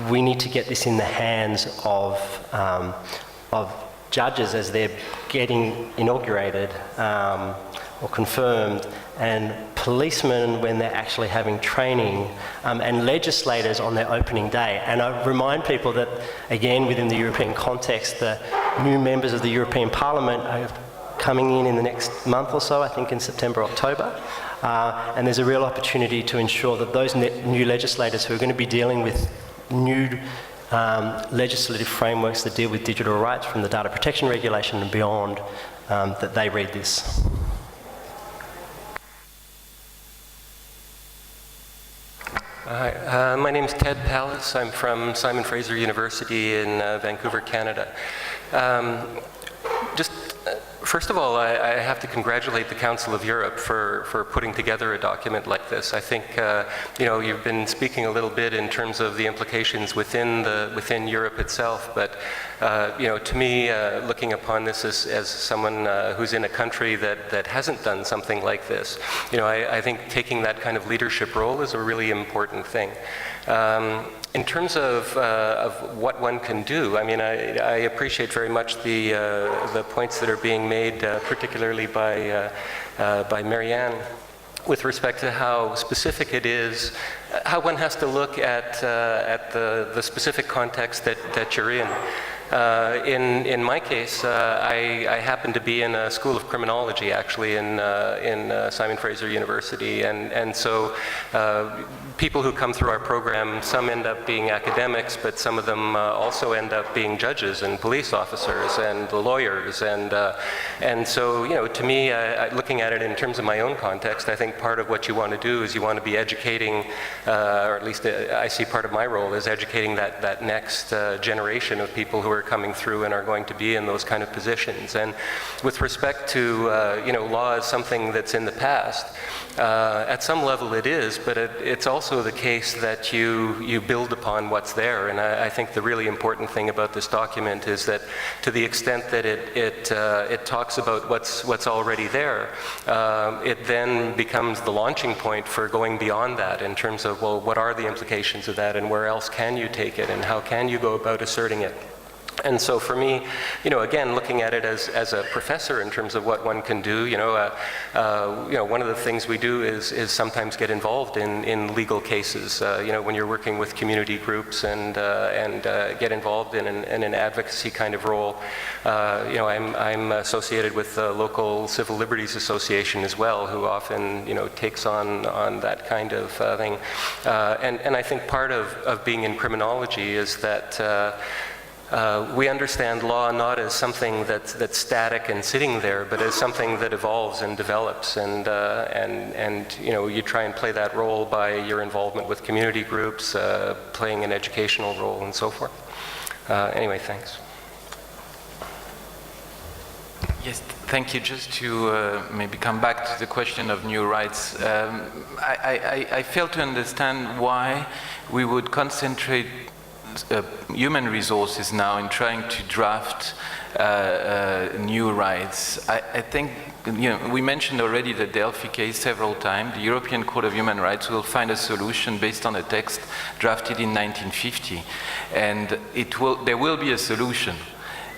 we need to get this in the hands of judges as they're getting inaugurated or confirmed, and policemen when they're actually having training, and legislators on their opening day. And I remind people that, again, within the European context, the new members of the European Parliament are coming in the next month or so, I think in September, October. And there's a real opportunity to ensure that those new legislators who are going to be dealing with new legislative frameworks that deal with digital rights from the data protection regulation and beyond, that they read this. Hi, my name is Ted Pallas. I'm from Simon Fraser University in Vancouver, Canada. First of all, I have to congratulate the Council of Europe for putting together a document like this. I think you've been speaking a little bit in terms of the implications within Europe itself, but to me, looking upon this as someone who's in a country that hasn't done something like this, I think taking that kind of leadership role is a really important thing. In terms of what one can do, I mean, I appreciate very much the points that are being made, particularly by Marianne, with respect to how specific it is, how one has to look at the specific context that you're in. In my case, I happen to be in a school of criminology, actually, in Simon Fraser University, and so people who come through our program, some end up being academics, but some of them also end up being judges and police officers and lawyers, and so to me, looking at it in terms of my own context, I think part of what you want to do is you want to be educating, or at least I see part of my role as educating that next generation of people who are coming through and are going to be in those kind of positions. And with respect to law is something that's in the past. At some level it is, but it's also the case that you build upon what's there. And I think the really important thing about this document is that to the extent that it talks about what's already there, it then becomes the launching point for going beyond that in terms of, well, what are the implications of that and where else can you take it and how can you go about asserting it? And so for me, again, looking at it as a professor in terms of what one can do, one of the things we do is sometimes get involved in legal cases. When you're working with community groups and get involved in an advocacy kind of role. I'm associated with the local Civil Liberties Association as well, who often takes on that kind of thing. And I think part of being in criminology is that. We understand law not as something that's static and sitting there, but as something that evolves and develops, and you try and play that role by your involvement with community groups, playing an educational role, and so forth. Anyway, thanks. Yes, thank you. Just to maybe come back to the question of new rights, I fail to understand why we would concentrate human resources now in trying to draft new rights. I think, we mentioned already the Delphi case several times. The European Court of Human Rights will find a solution based on a text drafted in 1950, and there will be a solution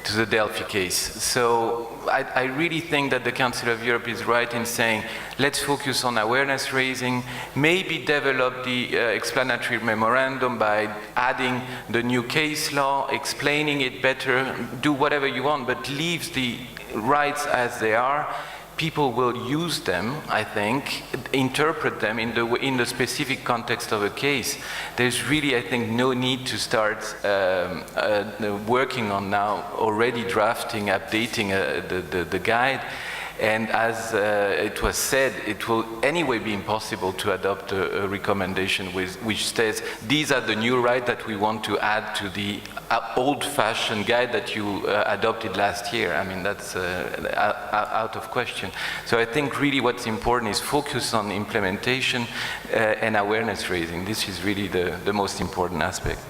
to the Delphi case. So I really think that the Council of Europe is right in saying, let's focus on awareness raising, maybe develop the explanatory memorandum by adding the new case law, explaining it better, do whatever you want, but leave the rights as they are. People will use them, I think, interpret them in the specific context of a case. There's really, I think, no need to start working on now, already drafting, updating the guide. And as it was said, it will anyway be impossible to adopt a recommendation which says, these are the new rights that we want to add to the old-fashioned guide that you adopted last year. I mean, that's out of question. So I think really what's important is focus on implementation and awareness raising. This is really the most important aspect.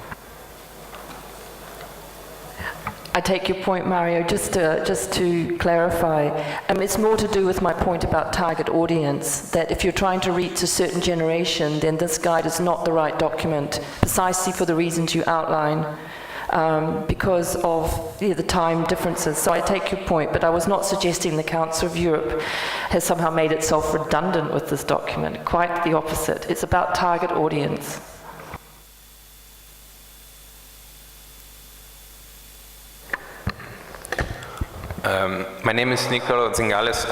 I take your point, Mario. Just to clarify, it's more to do with my point about target audience, that if you're trying to reach a certain generation, then this guide is not the right document, precisely for the reasons you outline. because of the time differences. So I take your point, but I was not suggesting the Council of Europe has somehow made itself redundant with this document. Quite the opposite. It's about target audience. My name is Nicolo Zingales.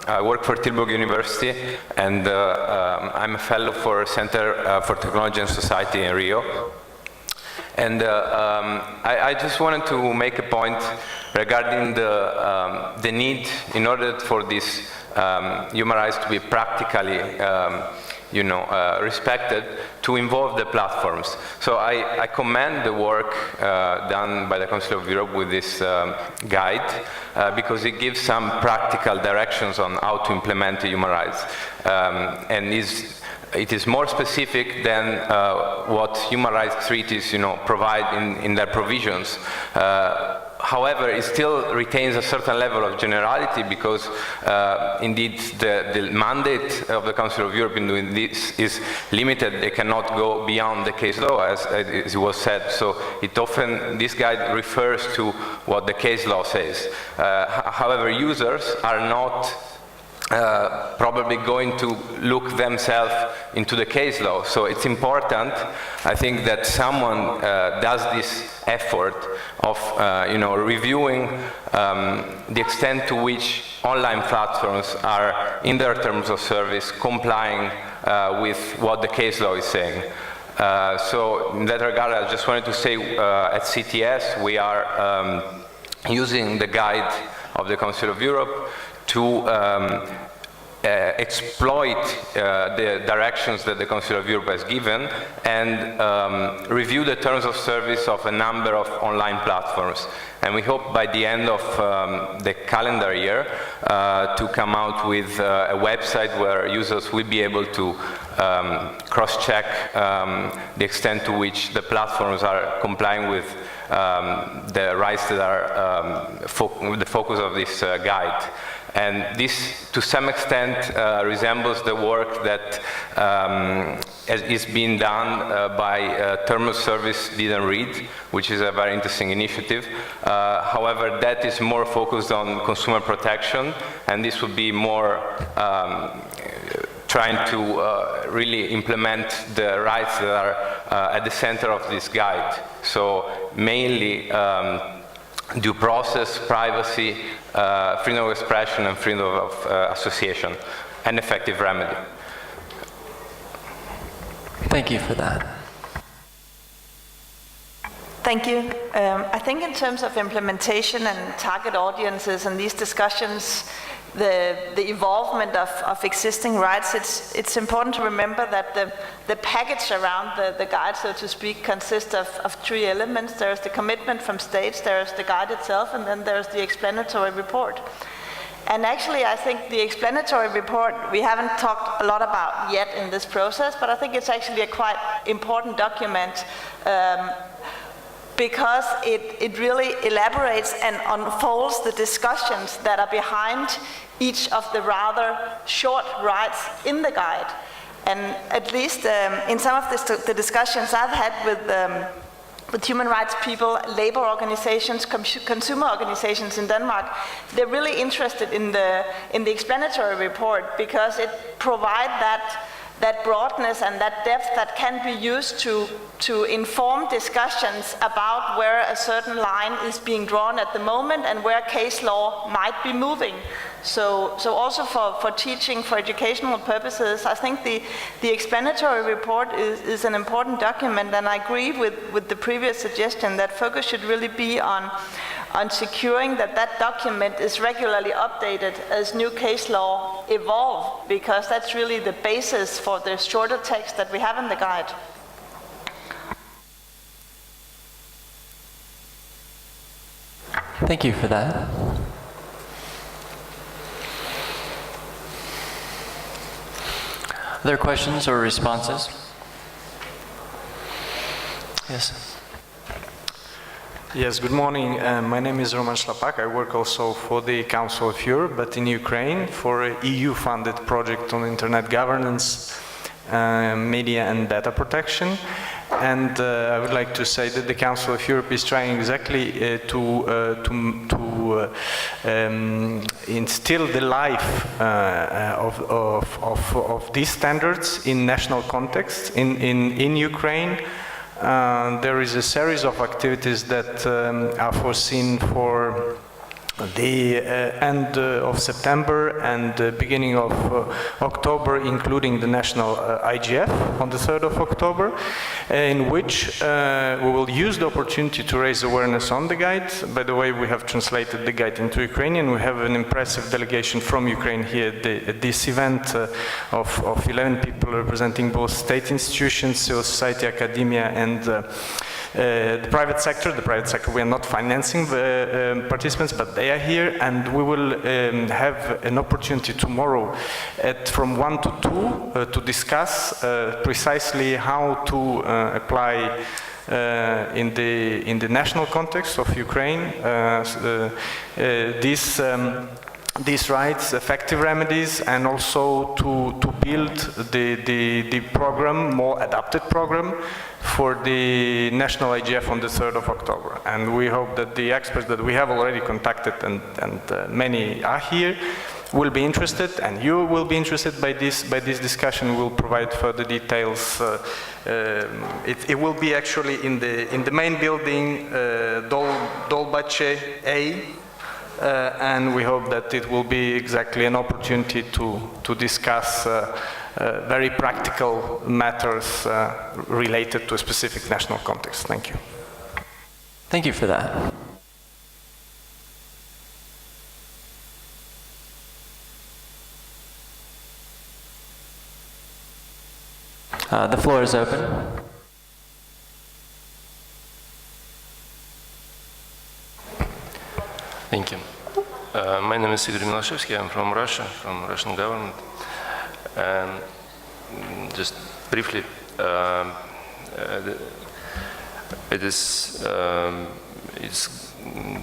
I work for Tilburg University, and I'm a fellow for Center for Technology and Society in Rio. And I just wanted to make a point regarding the need, in order for this human rights to be practically respected, to involve the platforms. So I commend the work done by the Council of Europe with this guide, because it gives some practical directions on how to implement human rights. And it is more specific than what human rights treaties provide in their provisions. However, it still retains a certain level of generality, because indeed the mandate of the Council of Europe in doing this is limited. They cannot go beyond the case law, as it was said. So this guide refers to what the case law says. However, users are not probably going to look themselves into the case law. So it's important, I think, that someone does this effort of reviewing the extent to which online platforms are, in their terms of service, complying with what the case law is saying. So in that regard, I just wanted to say at CTS we are using the guide of the Council of Europe to exploit the directions that the Council of Europe has given, and review the terms of service of a number of online platforms. And we hope by the end of the calendar year to come out with a website where users will be able to cross-check the extent to which the platforms are complying with the rights that are the focus of this guide. And this, to some extent, resembles the work that is being done by Terms of Service Didn't Read, which is a very interesting initiative. However, that is more focused on consumer protection, and this would be more trying to really implement the rights that are at the center of this guide. So mainly due process, privacy, freedom of expression, and freedom of association, and effective remedy. Thank you for that. Thank you. I think in terms of implementation and target audiences and these discussions, the involvement of existing rights, it's important to remember that the package around the guide, so to speak, consists of three elements. There's the commitment from states, there's the guide itself, and then there's the explanatory report. And actually, I think the explanatory report we haven't talked a lot about yet in this process, but I think it's actually a quite important document because it really elaborates and unfolds the discussions that are behind each of the rather short rights in the guide. And at least in some of the discussions I've had with human rights people, labor organizations, consumer organizations in Denmark, they're really interested in the explanatory report because it provides that broadness and that depth that can be used to inform discussions about where a certain line is being drawn at the moment and where case law might be moving. So also for teaching, for educational purposes, I think the explanatory report is an important document, and I agree with the previous suggestion that focus should really be on securing that document is regularly updated as new case law evolve, because that's really the basis for the shorter text that we have in the guide. Thank you for that. Other questions or responses? Yes. Yes, good morning. My name is Roman Šlapak. I work also for the Council of Europe, but in Ukraine, for an EU-funded project on internet governance, media and data protection. and I would like to say that the Council of Europe is trying exactly to instill the life of these standards in national context in Ukraine. There is a series of activities that are foreseen for the end of September and beginning of October, including the national IGF on the 3rd of October, in which we will use the opportunity to raise awareness on the guide. By the way, we have translated the guide into Ukrainian. We have an impressive delegation from Ukraine here at this event of 11 people representing both state institutions, civil society, academia, and the private sector. The private sector, we are not financing the participants, but they are here, and we will have an opportunity tomorrow from 1 to 2 to discuss precisely how to apply in the national context of Ukraine these rights, effective remedies, and also to build the program, more adapted program, for the national IGF on the 3rd of October. And we hope that the experts that we have already contacted, and many are here, will be interested, and you will be interested by this discussion. We'll provide further details. It will be actually in the main building, Dolbache A, and we hope that it will be exactly an opportunity to discuss very practical matters related to a specific national context. Thank you. Thank you for that. The floor is open. Thank you. My name is Igor Milashevsky. I'm from Russia, from Russian government. And just briefly, it's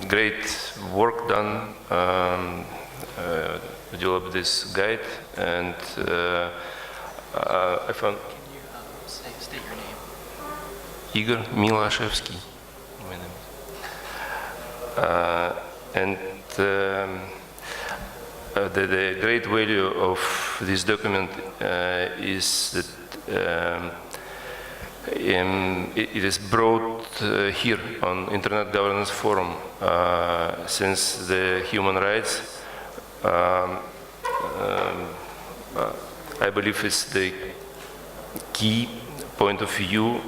great work done to develop this guide, and I found. State your name. Igor Milashevsky. My name. And the great value of this document is that it is brought here on Internet Governance Forum, since the human rights, I believe, is the key point of view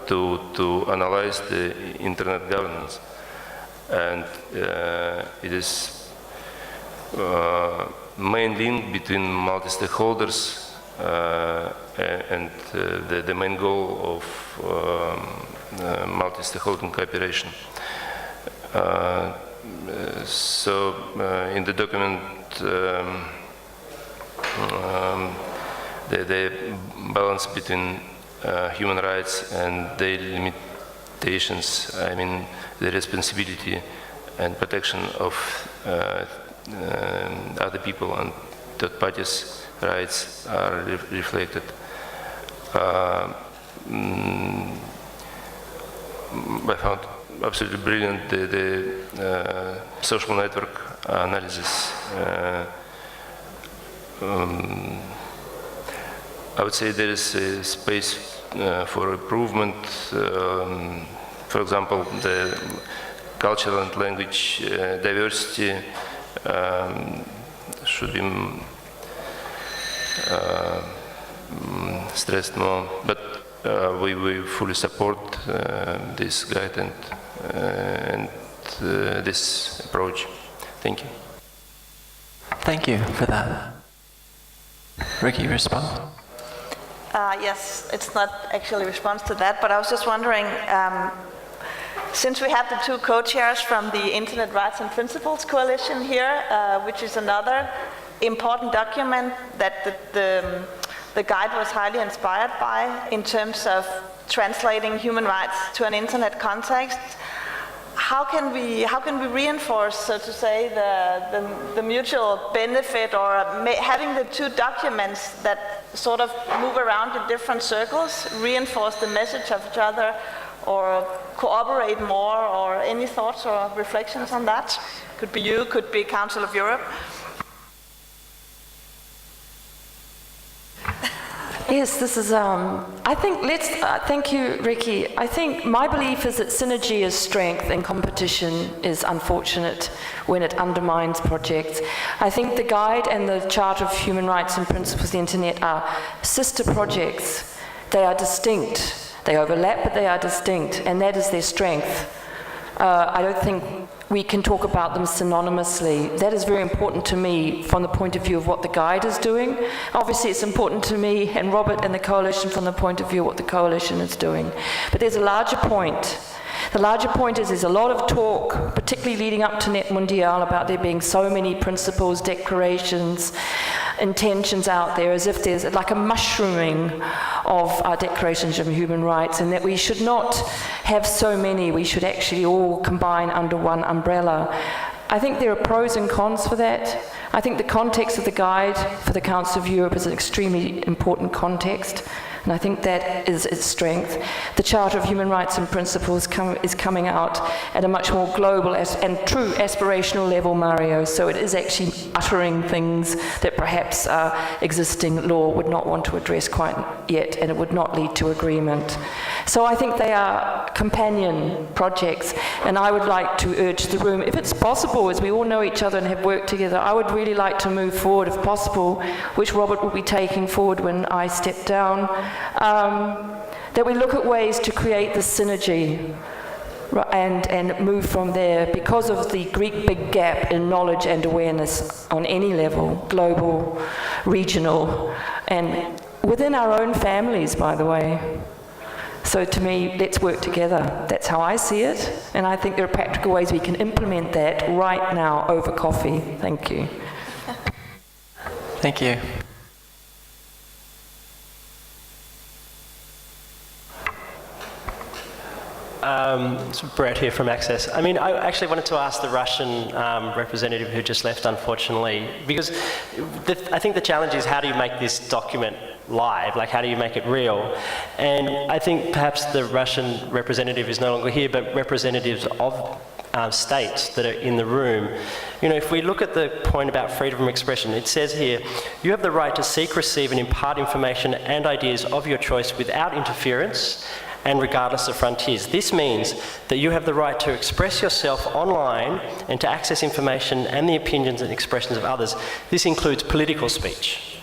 to analyze the Internet governance. And it is main link between multi-stakeholders and the main goal of multi-stakeholder cooperation. So in the document, the balance between human rights and their limitations, I mean the responsibility and protection of other people and third parties' rights are reflected. I found absolutely brilliant the social network analysis. I would say there is a space for improvement. For example, the cultural and language diversity should be stressed more, but we fully support this guide and this approach. Thank you. Thank you for that. Ricky, respond? Yes, it's not actually a response to that, but I was just wondering, since we have the two co-chairs from the Internet Rights and Principles Coalition here, which is another important document that the guide was highly inspired by in terms of translating human rights to an internet context, how can we reinforce, so to say, the mutual benefit, or having the two documents that sort of move around in different circles, reinforce the message of each other, or cooperate more, or any thoughts or reflections on that? Could be you, could be Council of Europe. Yes, this is, I think, thank you, Ricky. I think my belief is that synergy is strength and competition is unfortunate when it undermines projects. I think the Guide and the Charter of Human Rights and Principles of the Internet are sister projects. They are distinct. They overlap, but they are distinct, and that is their strength. I don't think we can talk about them synonymously. That is very important to me from the point of view of what the Guide is doing. Obviously it's important to me and Robert and the Coalition from the point of view of what the Coalition is doing. But there's a larger point. The larger point is there's a lot of talk, particularly leading up to Net Mundial, about there being so many principles, declarations, intentions out there, as if there's like a mushrooming of declarations of human rights, and that we should not have so many, we should actually all combine under one umbrella. I think there are pros and cons for that. I think the context of the Guide for the Council of Europe is an extremely important context, and I think that is its strength. The Charter of Human Rights and Principles is coming out at a much more global and true aspirational level, Mario, so it is actually uttering things that perhaps existing law would not want to address quite yet, and it would not lead to agreement. So I think they are companion projects, and I would like to urge the room, if it's possible, as we all know each other and have worked together, I would really like to move forward, if possible, which Robert will be taking forward when I step down, that we look at ways to create the synergy and move from there, because of the Greek big gap in knowledge and awareness on any level, global, regional, and within our own families, by the way. So to me, let's work together. That's how I see it, and I think there are practical ways we can implement that right now over coffee. Thank you. Thank you. So Brett here from Access. I mean, I actually wanted to ask the Russian representative who just left, unfortunately, because I think the challenge is, how do you make this document live? Like, how do you make it real? And I think perhaps the Russian representative is no longer here, but representatives of states that are in the room. You know, if we look at the point about freedom of expression, it says here, you have the right to seek, receive, and impart information and ideas of your choice without interference and regardless of frontiers. This means that you have the right to express yourself online and to access information and the opinions and expressions of others. This includes political speech,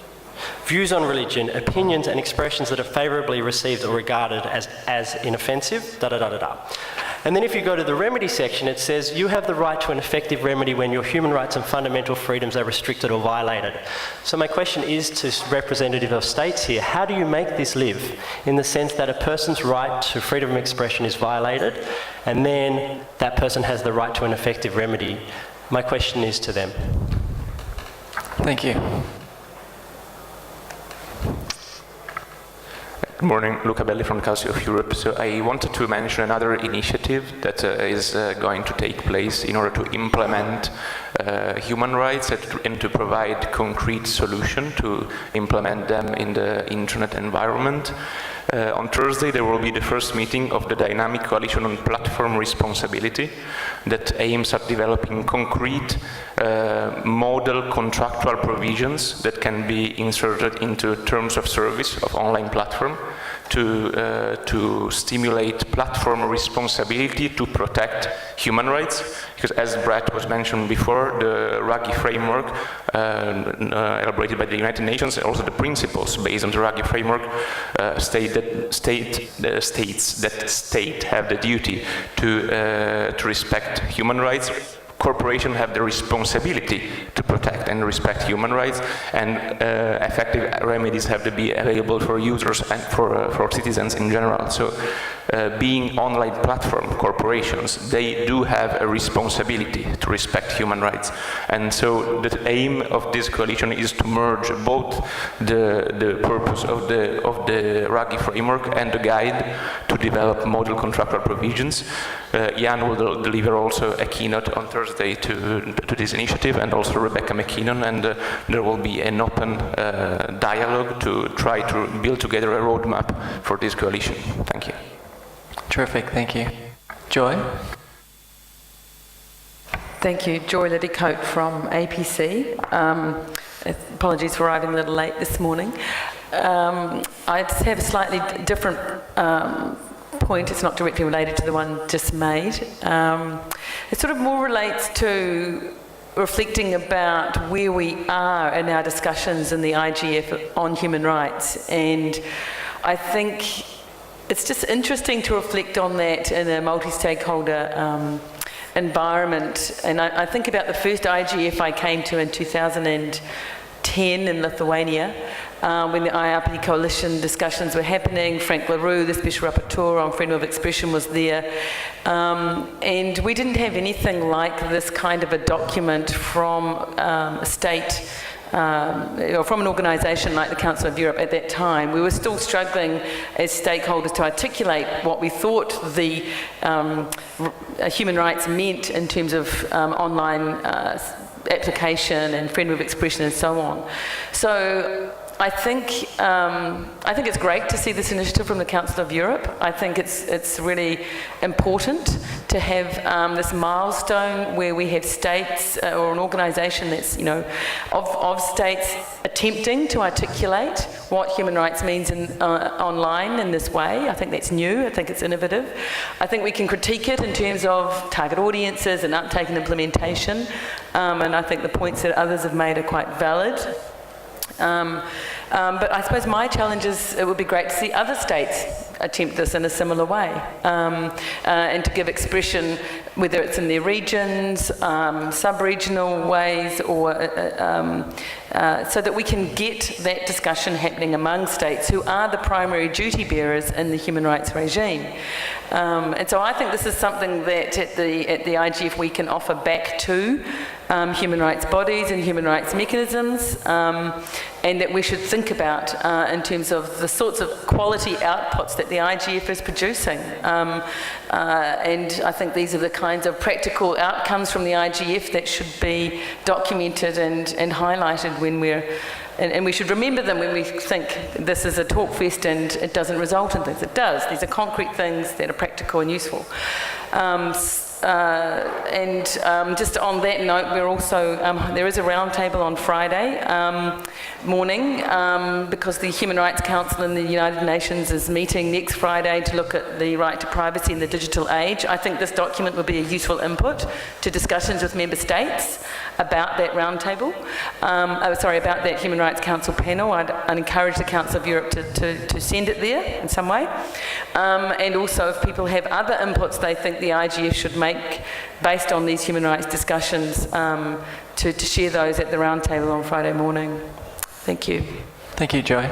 views on religion, opinions and expressions that are favourably received or regarded as inoffensive, da-da-da-da-da. And then if you go to the remedy section, it says you have the right to an effective remedy when your human rights and fundamental freedoms are restricted or violated. So my question is to representative of states here, how do you make this live in the sense that a person's right to freedom of expression is violated, and then that person has the right to an effective remedy? My question is to them. Thank you. Good morning, Luca Belli from the Council of Europe. So I wanted to mention another initiative that is going to take place in order to implement human rights and to provide concrete solutions to implement them in the internet environment. On Thursday there will be the first meeting of the Dynamic Coalition on Platform Responsibility that aims at developing concrete model contractual provisions that can be inserted into terms of service of online platform to stimulate platform responsibility to protect human rights. Because as Brett was mentioned before, the Ruggie framework elaborated by the United Nations, and also the principles based on the Ruggie framework states that states have the duty to respect human rights. Corporations have the responsibility to protect and respect human rights, and effective remedies have to be available for users and for citizens in general. So being online platform corporations, they do have a responsibility to respect human rights. And so the aim of this coalition is to merge both the purpose of the Ruggie framework and the guide to develop model contractual provisions Jan will deliver also a keynote on Thursday to this initiative, and also Rebecca McKinnon, and there will be an open dialogue to try to build together a roadmap for this coalition. Thank you. Terrific, thank you. Joy? Thank you. Joy Liddycote from APC. Apologies for arriving a little late this morning. I just have a slightly different point. It's not directly related to the one just made. It sort of more relates to reflecting about where we are in our discussions in the IGF on human rights. And I think it's just interesting to reflect on that in a multi-stakeholder environment. And I think about the first IGF I came to in 2010 in Lithuania, when the IRP coalition discussions were happening. Frank LaRue, the Special Rapporteur on Freedom of Expression, was there. And we didn't have anything like this kind of a document from a state, or from an organisation like the Council of Europe at that time. We were still struggling as stakeholders to articulate what we thought the human rights meant in terms of online application and freedom of expression and so on. So I think it's great to see this initiative from the Council of Europe. I think it's really important to have this milestone where we have states or an organisation that's, you know, of states attempting to articulate what human rights means online in this way. I think that's new. I think it's innovative. I think we can critique it in terms of target audiences and uptake and implementation. And I think the points that others have made are quite valid. But I suppose my challenge is it would be great to see other states attempt this in a similar way, and to give expression, whether it's in their regions, sub-regional ways, or so that we can get that discussion happening among states who are the primary duty bearers in the human rights regime. And so I think this is something that at the IGF we can offer back to human rights bodies and human rights mechanisms, and that we should think about in terms of the sorts of quality outputs that the IGF is producing. And I think these are the kinds of practical outcomes from the IGF that should be documented and highlighted when and we should remember them when we think this is a talk fest and it doesn't result in things. It does. These are concrete things that are practical and useful. Just on that note, we're also, there is a roundtable on Friday morning, because the Human Rights Council in the United Nations is meeting next Friday to look at the right to privacy in the digital age. I think this document will be a useful input to discussions with member states about that roundtable, about that Human Rights Council panel. I'd encourage the Council of Europe to send it there in some way. And also if people have other inputs they think the IGF should make based on these human rights discussions, to share those at the roundtable on Friday morning. Thank you. Thank you, Joy.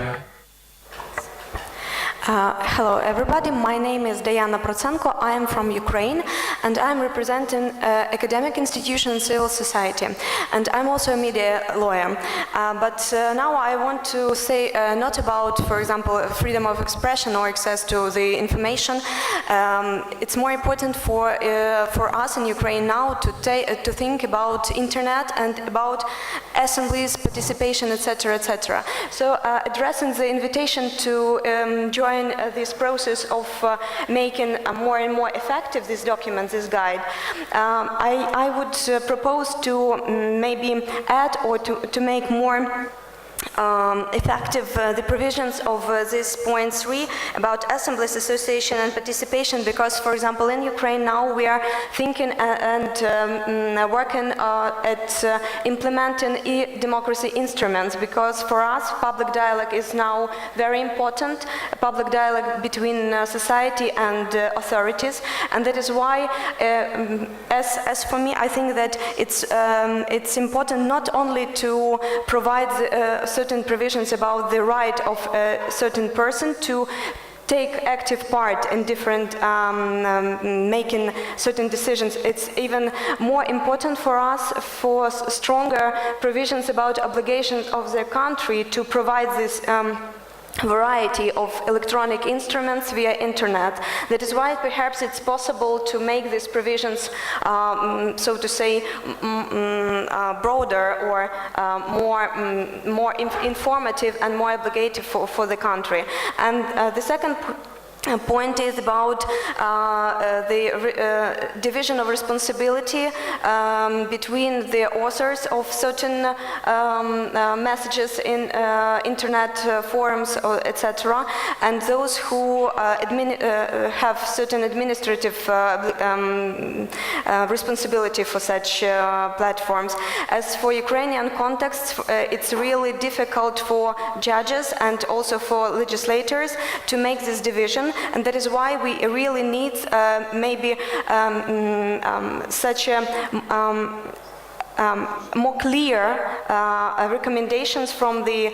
Hello everybody, my name is Diana Protsenko, I am from Ukraine and I'm representing academic institution and civil society, and I'm also a media lawyer. But now I want to say not about, for example, freedom of expression or access to the information. It's more important for us in Ukraine now to think about internet and about assemblies, participation, etc., etc. So addressing the invitation to join this process of making more and more effective this document, this guide, I would propose to maybe add or to make more effective the provisions of this point 3 about assemblies, association and participation, because, for example, in Ukraine now we are thinking and working at implementing e-democracy instruments, because for us public dialogue is now very important, public dialogue between society and authorities, and that is why as for me I think that it's important not only to provide certain provisions about the right of a certain person to take active part in different making certain decisions. It's even more important for us for stronger provisions about obligations of the country to provide this variety of electronic instruments via internet. That is why perhaps it's possible to make these provisions, so to say, broader or more informative and more obligative for the country. And the second point is about the division of responsibility between the authors of certain messages in internet forums, etc., and those who have certain administrative responsibility for such platforms. As for Ukrainian context, it's really difficult for judges and also for legislators to make this division. And that is why we really need maybe such a more clear recommendations from the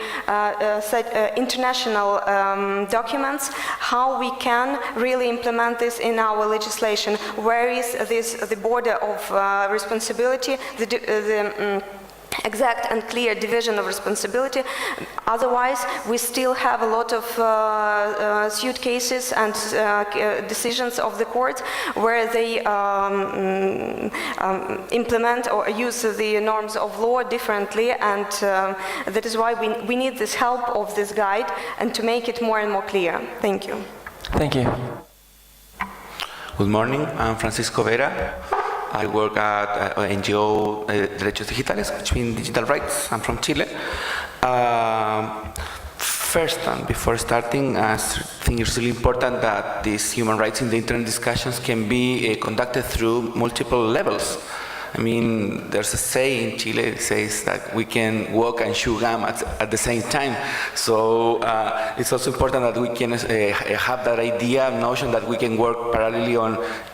international documents, how we can really implement this in our legislation. Where is the border of responsibility, the exact and clear division of responsibility? Otherwise, we still have a lot of suit cases and decisions of the court where they implement or use the norms of law differently, and that is why we need this help of this guide and to make it more and more clear. Thank you. Thank you. Good morning, I'm Francisco Vera. I work at NGO Derechos Digitales, which means digital rights. I'm from Chile. First, and before starting, I think it's really important that these human rights in the internet discussions can be conducted through multiple levels. I mean, there's a saying in Chile that says that we can walk and chew gum at the same time. So it's also important that we can have that idea, notion that we can work parallelly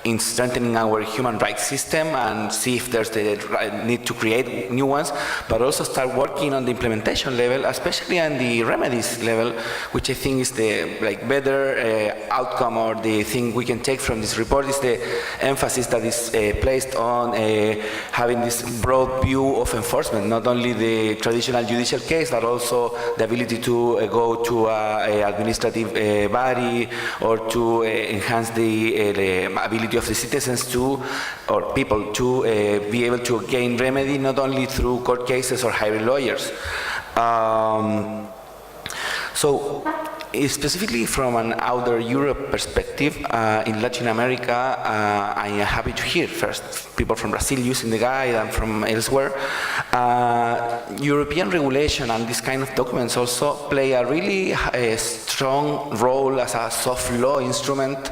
in strengthening our human rights system and see if there's the need to create new ones, but also start working on the implementation level, especially on the remedies level, which I think is the better outcome, or the thing we can take from this report is the emphasis that is placed on having this broad view of enforcement, not only the traditional judicial case, but also the ability to go to an administrative body, or to enhance the ability of the citizens to, or people to be able to gain remedy, not only through court cases or hiring lawyers. So, specifically from an outer Europe perspective, in Latin America, I am happy to hear first people from Brazil using the guide and from elsewhere. European regulation and this kind of documents also play a really strong role as a soft law instrument,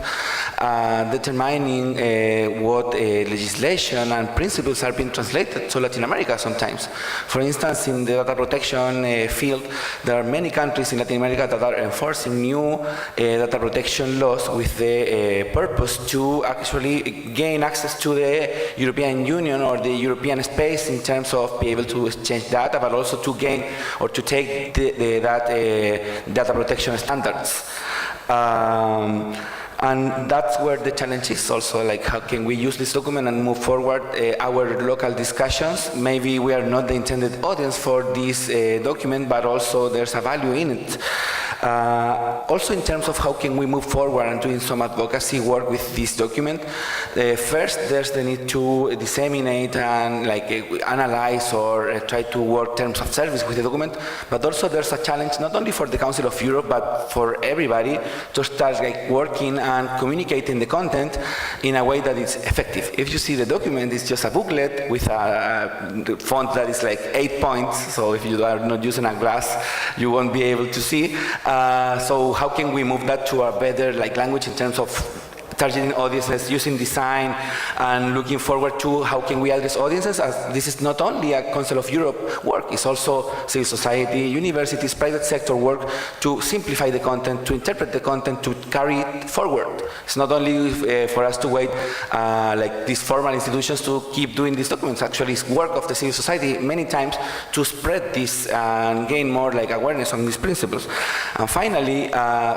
determining what legislation and principles are being translated to Latin America sometimes. For instance, in the data protection field, there are many countries in Latin America that are enforcing new data protection laws with the purpose to actually gain access to the European Union or the European space in terms of be able to exchange data, but also to gain or to take that data protection standards. And that's where the challenge is also, like how can we use this document and move forward our local discussions. Maybe we are not the intended audience for this document, but also there's a value in it. Also in terms of how can we move forward and doing some advocacy work with this document, first there's the need to disseminate and analyze or try to work terms of service with the document, but also there's a challenge not only for the Council of Europe but for everybody to start working and communicating the content in a way that is effective. If you see the document, it's just a booklet with a font that is 8 points, so if you are not using a glass, you won't be able to see. So how can we move that to a better language in terms of targeting audiences, using design, and looking forward to how can we address audiences, as this is not only a Council of Europe work, it's also civil society, universities, private sector work to simplify the content, to interpret the content, to carry it forward. It's not only for us to wait these formal institutions to keep doing these documents. Actually, it's work of the civil society many times to spread this and gain more awareness on these principles. And finally,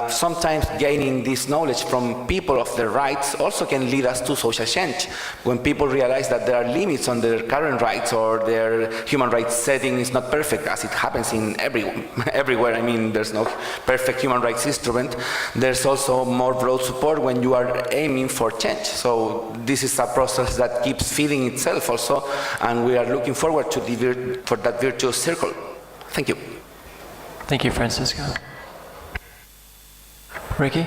sometimes gaining this knowledge from people of the their rights also can lead us to social change. When people realize that there are limits on their current rights or their human rights setting is not perfect, as it happens in everywhere. I mean, there's no perfect human rights instrument. There's also more broad support when you are aiming for change. So this is a process that keeps feeding itself also, and we are looking forward to for that virtuous circle. Thank you. Thank you, Francisco. Ricky?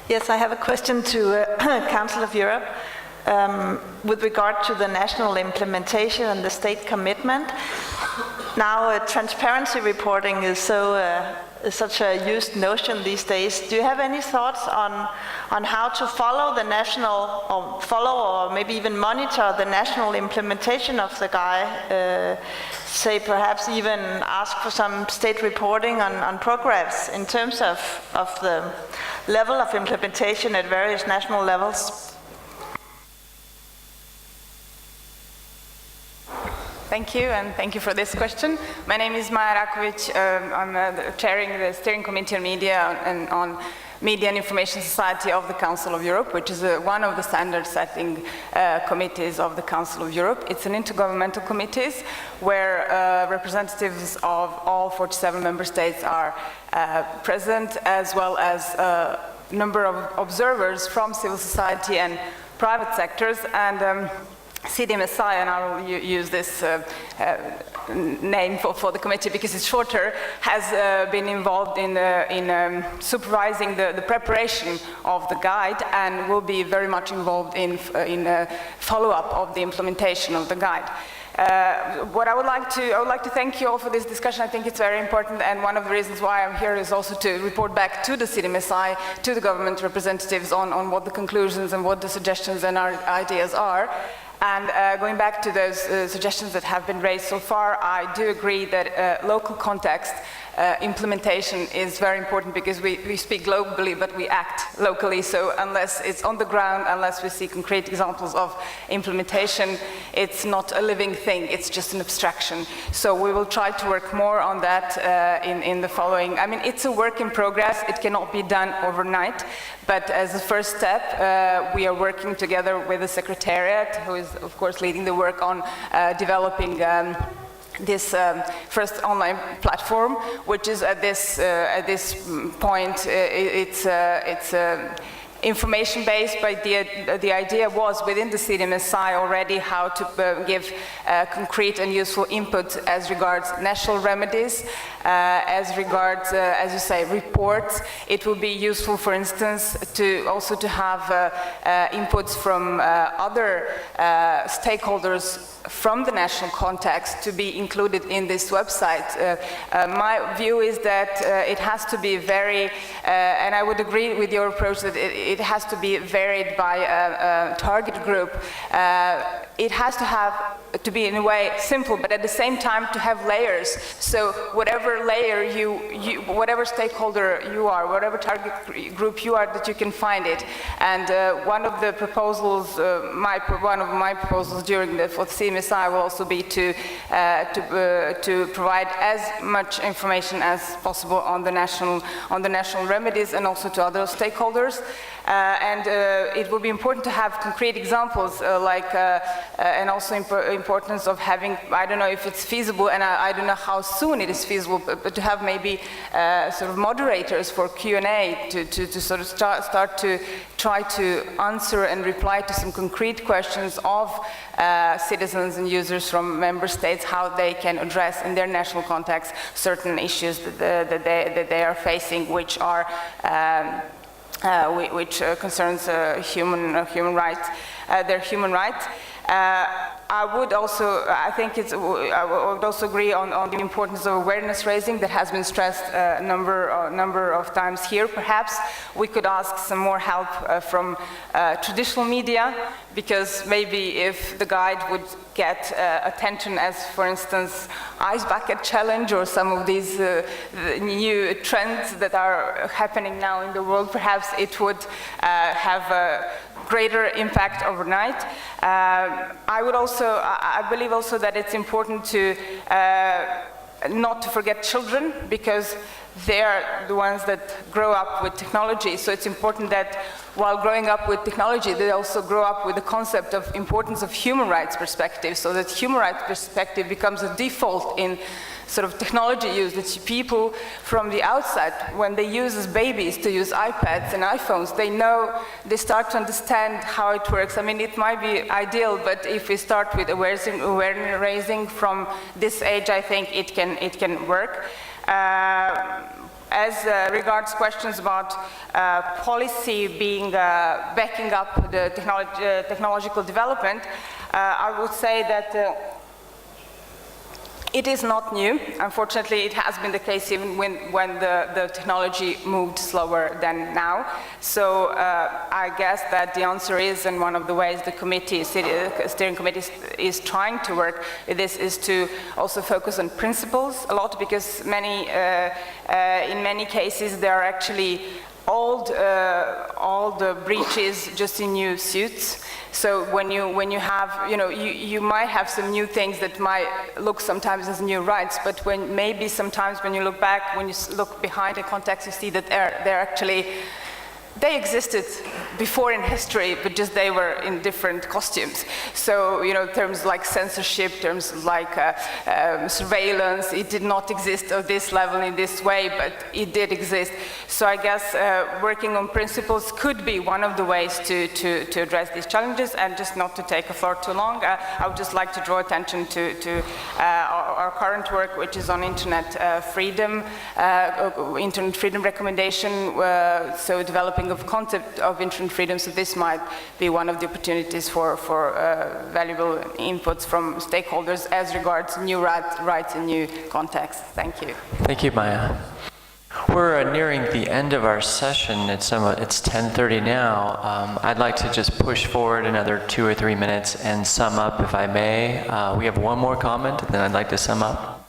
Yes, I have a question to Council of Europe with regard to the national implementation and the state commitment. Now, transparency reporting is such a used notion these days. Do you have any thoughts on how to follow the national, or maybe even monitor the national implementation of the guide? Say perhaps even ask for some state reporting on progress in terms of the level of implementation at various national levels? Thank you, and thank you for this question. My name is Maja Rakovic. I'm chairing the Steering Committee on Media and on Media and Information Society of the Council of Europe, which is one of the standard-setting committees of the Council of Europe. It's an intergovernmental committee where representatives of all 47 member states are present, as well as a number of observers from civil society and private sectors. And CDMSI, and I will use this name for the committee because it's shorter, has been involved in supervising the preparation of the guide and will be very much involved in follow-up of the implementation of the guide. What I would like to thank you all for this discussion. I think it's very important, and one of the reasons why I'm here is also to report back to the CDMSI, to the government representatives on what the conclusions and what the suggestions and our ideas are. And going back to those suggestions that have been raised so far, I do agree that local context implementation is very important because we speak globally, but we act locally. So unless it's on the ground, unless we see concrete examples of implementation, it's not a living thing, it's just an abstraction. So we will try to work more on that in the following. I mean, it's a work in progress. It cannot be done overnight. But as a first step, we are working together with the Secretariat, who is, of course, leading the work on developing this first online platform, which is at this point, it's information-based, but the idea was within the CDMSI already how to give concrete and useful input as regards national remedies, as regards, as you say, reports. It will be useful, for instance, to also to have inputs from other stakeholders from the national context to be included in this website. My view is that it has to be very, and I would agree with your approach that it has to be varied by a target group. It has to be in a way simple, but at the same time to have layers. So whatever layer whatever stakeholder you are, whatever target group you are, that you can find it. And one of the proposals, one of my proposals for the CMSI will also be to provide as much information as possible on the national remedies and also to other stakeholders. And it will be important to have concrete examples, and also importance of having, I don't know if it's feasible, and I don't know how soon it is feasible, but to have maybe sort of moderators for Q&A to sort of start to try to answer and reply to some concrete questions of citizens and users from member states, how they can address in their national context certain issues that they are facing, which are which concerns human rights, their human rights. I would also agree on the importance of awareness raising that has been stressed a number of times here. Perhaps we could ask some more help from traditional media, because maybe if the guide would get attention as, for instance, ice bucket challenge or some of these new trends that are happening now in the world, perhaps it would have a greater impact overnight. I believe also that it's important to not to forget children, because they are the ones that grow up with technology. So it's important that while growing up with technology, they also grow up with the concept of importance of human rights perspective, so that human rights perspective becomes a default in sort of technology use, that people from the outside, when they use as babies to use iPads and iPhones, they start to understand how it works. I mean, it might be ideal, but if we start with awareness raising from this age, I think it can work. As regards questions about policy being backing up the technological development, I would say that it is not new. Unfortunately, it has been the case even when the technology moved slower than now. So I guess that the answer is, and one of the ways the steering committee is trying to work with this, is to also focus on principles a lot, because in many cases there are actually old breaches just in new suits. So when you have, you might have some new things that might look sometimes as new rights, but maybe sometimes when you look back, when you look behind the context, you see that they existed before in history, but just they were in different costumes. So, terms like censorship, terms like surveillance, it did not exist at this level in this way, but it did exist. So I guess working on principles could be one of the ways to address these challenges. And just not to take the floor too long, I would just like to draw attention to our current work, which is on internet freedom recommendation, so developing of concept of internet freedom. So this might be one of the opportunities for valuable inputs from stakeholders as regards new rights in new contexts. Thank you. Thank you, Maya. We're nearing the end of our session. It's 10:30 now. I'd like to just push forward another 2 or 3 minutes and sum up, if I may. We have one more comment, and then I'd like to sum up.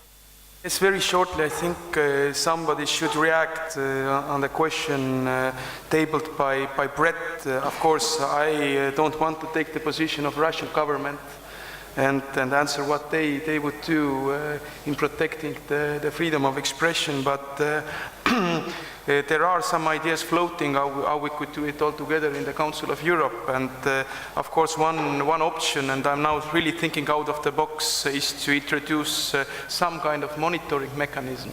Yes, very shortly, I think somebody should react on the question tabled by Brett. Of course, I don't want to take the position of Russian government and answer what they would do in protecting the freedom of expression, but there are some ideas floating how we could do it all together in the Council of Europe. And of course, one option, and I'm now really thinking out of the box, is to introduce some kind of monitoring mechanism.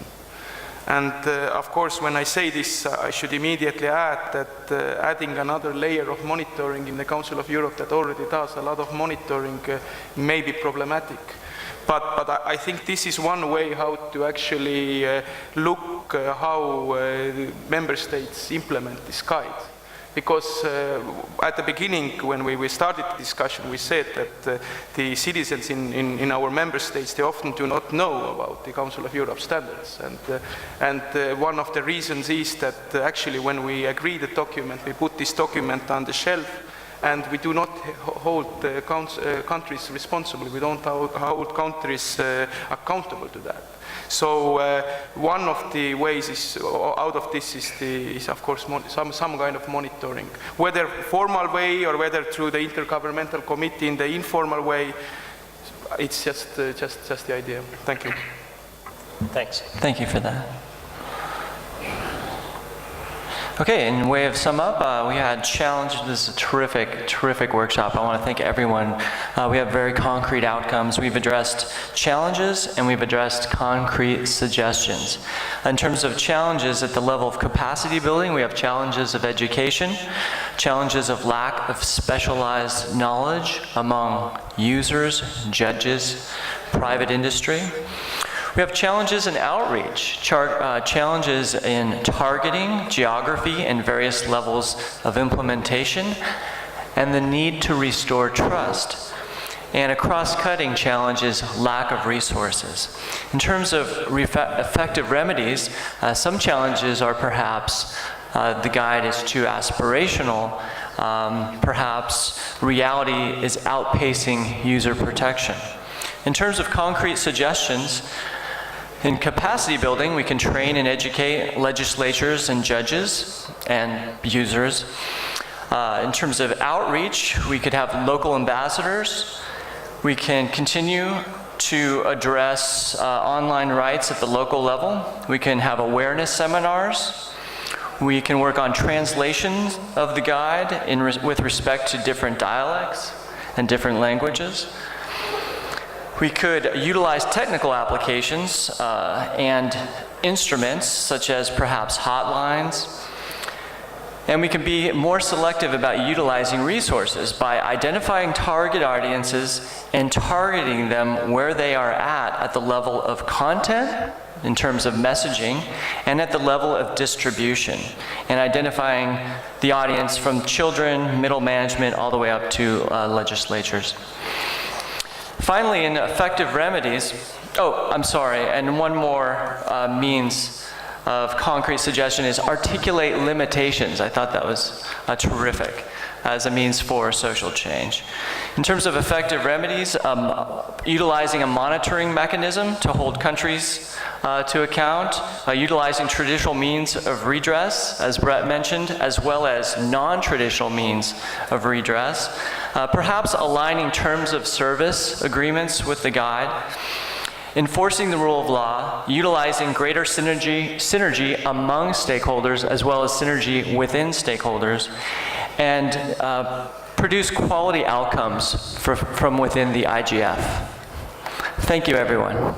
And of course, when I say this, I should immediately add that adding another layer of monitoring in the Council of Europe that already does a lot of monitoring may be problematic. But I think this is one way how to actually look how member states implement this guide. Because at the beginning, when we started the discussion, we said that the citizens in our member states, they often do not know about the Council of Europe standards. And one of the reasons is that actually when we agree the document, we put this document on the shelf, and we do not hold countries responsible. We don't hold countries accountable to that. So one of the ways is, out of this is of course some kind of monitoring, whether formal way or whether through the intergovernmental committee in the informal way. It's just the idea. Thank you. Thanks. Thank you for that. Okay, in way of sum up, we had challenges. This is a terrific workshop. I want to thank everyone. We have very concrete outcomes. We've addressed challenges and we've addressed concrete suggestions. In terms of challenges at the level of capacity building, we have challenges of education, challenges of lack of specialized knowledge among users, judges, private industry. We have challenges in outreach, challenges in targeting, geography, and various levels of implementation, and the need to restore trust. And a cross-cutting challenge is lack of resources. In terms of effective remedies, some challenges are perhaps the guide is too aspirational. Perhaps reality is outpacing user protection. In terms of concrete suggestions, in capacity building, we can train and educate legislatures and judges and users. In terms of outreach, we could have local ambassadors. We can continue to address online rights at the local level. We can have awareness seminars. We can work on translation of the guide with respect to different dialects and different languages. We could utilize technical applications and instruments, such as perhaps hotlines. And we can be more selective about utilizing resources by identifying target audiences and targeting them where they are at the level of content, in terms of messaging, and at the level of distribution, and identifying the audience from children, middle management, all the way up to legislatures. Finally, in effective remedies, and one more means of concrete suggestion is articulate limitations. I thought that was terrific as a means for social change. In terms of effective remedies, utilizing a monitoring mechanism to hold countries to account, utilizing traditional means of redress, as Brett mentioned, as well as non-traditional means of redress, perhaps aligning terms of service agreements with the guide, enforcing the rule of law, utilizing greater synergy among stakeholders as well as synergy within stakeholders, and produce quality outcomes from within the IGF. Thank you, everyone.